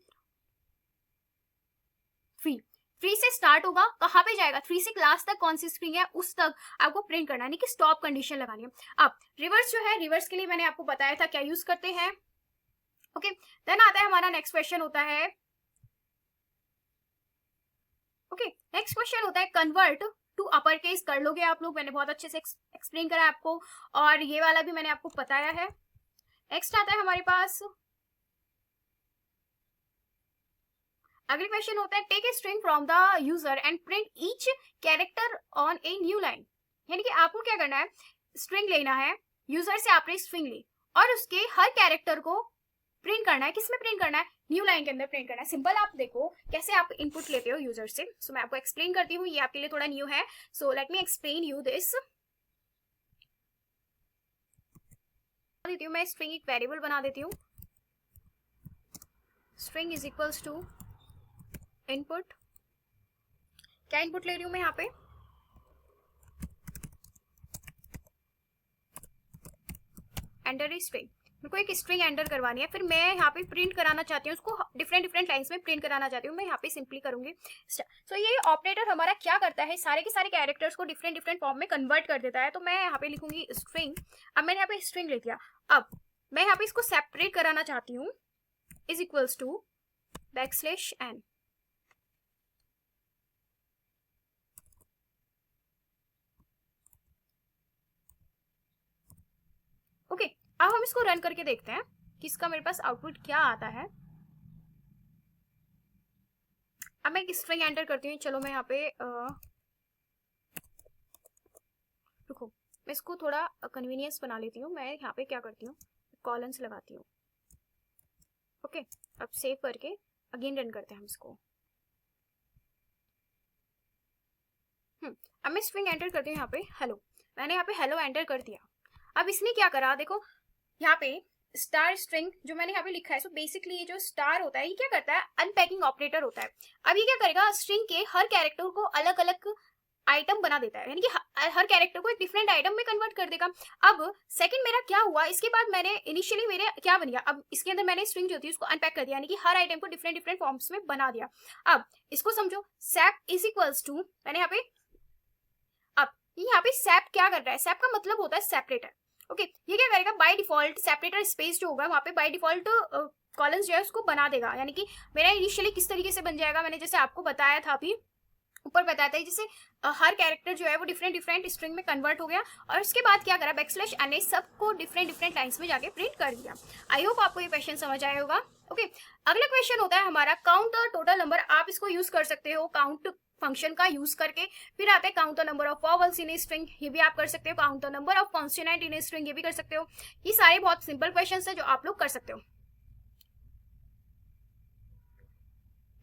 फ्री से स्टार्ट होगा, कहाँ पे जाएगा 3 से क्लास तक कौन सी स्ट्रिंग है उस तक आपको प्रिंट करना है, नहीं कि स्टॉप कंडीशन लगानी है। अब रिवर्स जो है, रिवर्स के लिए मैंने आपको बताया था क्या यूज करते हैं। ओके देन आता है हमारा नेक्स्ट क्वेश्चन होता है, ओके नेक्स्ट क्वेश्चन होता है कन्वर्ट टू अपर केस। कर लोगे आप लोग, मैंने बहुत अच्छे से एक्सप्लेन करा आपको, और ये वाला भी मैंने आपको बताया है। नेक्स्ट आता है हमारे पास, अगले क्वेश्चन होता है take a string from the user and print each character on a new line. यानी कि आपको क्या करना है, स्ट्रिंग लेना है, यूजर से आपने स्ट्रिंग ली और उसके हर कैरेक्टर को प्रिंट करना है, किसमें प्रिंट करना है, न्यू लाइन के अंदर प्रिंट करना है। सिंपल आप देखो कैसे आप इनपुट लेते हो यूजर से, सो मैं आपको एक्सप्लेन करती हूँ, ये आपके लिए थोड़ा न्यू है, so let me explain you this. देती हूँ मैं स्ट्रिंग एक वेरिएबल बना देती हूँ, string is equals to input. क्या इनपुट ले रही हूँ मैं यहाँ पे, एंटर ए स्ट्रिंग, मेरे को एक स्ट्रिंग एंटर करवानी है, फिर मैं यहाँ पे प्रिंट कराना चाहती हूँ उसको, डिफरेंट लाइंस में प्रिंट कराना चाहती हूँ, मैं यहाँ पे सिंपली करूंगी। सो ये ऑपरेटर हमारा क्या करता है, सारे के सारे कैरेक्टर्स को डिफरेंट फॉर्म में कन्वर्ट कर देता है। तो मैं यहाँ पे लिखूंगी स्ट्रिंग, अब मैंने यहाँ पे स्ट्रिंग लिख दिया, अब मैं यहाँ पे इसको सेपरेट कराना चाहती हूँ, is equals to \n। Okay, अब हम इसको रन करके देखते हैं कि इसका मेरे पास आउटपुट क्या आता है। अब मैं एक स्ट्रिंग एंटर करती हूँ, चलो मैं यहाँ पे रुको, मैं इसको थोड़ा कन्वीनियंस बना लेती हूँ। मैं यहाँ पे क्या करती हूँ, कॉलन्स लगाती हूँ। ओके, अब सेव करके अगेन रन करते हैं हम इसको। अब मैं स्ट्रिंग एंटर करती हूँ यहाँ पे हेलो, मैंने यहाँ पे हेलो एंटर कर दिया। अब इसने क्या करा, देखो यहाँ पे स्टार स्ट्रिंग जो मैंने यहाँ पे लिखा है, सो बेसिकली ये जो स्टार होता है ये क्या करता है, अनपैकिंग ऑपरेटर होता है। अब ये क्या करेगा, स्ट्रिंग के हर कैरेक्टर को अलग अलग आइटम बना देता है, यानी कि हर कैरेक्टर को एक डिफरेंट आइटम में कन्वर्ट कर देगा। अब सेकंड मेरा क्या हुआ, इसके बाद मैंने इनिशियली मेरे क्या बन गया, अब इसके अंदर मैंने स्ट्रिंग जो थी उसको अनपैक कर दिया, यानी कि हर आइटम को डिफरेंट फॉर्म्स में बना दिया। अब इसको समझो, सैप इज इक्वल्स टू, मैंने यहाँ पे, अब यहाँ पे सैप क्या कर रहा है, सैप का मतलब होता है सेपरेटर। ओके, ये क्या करेगा, बाय डिफॉल्ट सेपरेटर स्पेस जो होगा वहाँ पे बाय डिफॉल्ट कॉलम्स जो है उसको बना देगा, यानी कि मेरा इनिशियली किस तरीके से बन जाएगा, मैंने जैसे आपको बताया था अभी ऊपर बताया था, जैसे हर कैरेक्टर जो है वो डिफरेंट स्ट्रिंग में कन्वर्ट हो गया, और उसके बाद क्या करा, \n सबको डिफरेंट लाइंस में जाके प्रिंट कर दिया। आई होप आपको ये क्वेश्चन समझ आया होगा। ओके, अगला क्वेश्चन होता है हमारा काउंट द टोटल नंबर। आप इसको यूज कर सकते हो काउंट फंक्शन का यूज करके। फिर आते हैं count the number of vowels in a string, ये भी आप कर सकते हो। Count the number of consonant in a string, ये भी कर सकते हो। ये सारे बहुत सिंपल क्वेश्चंस है जो आप लोग कर सकते हो।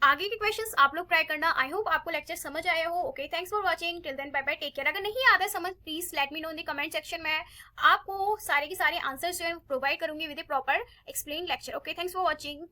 आगे के क्वेश्चंस आप लोग ट्राई करना। आई होप आपको लेक्चर समझ आया हो। Okay, thanks for watching, till then bye bye, take care. अगर नहीं आता है समझ, please let me know in the comment section में, आपको सारे के सारे आंसर्स जो है प्रोवाइड करूंगी with A proper explain lecture. Okay, thanks for watching.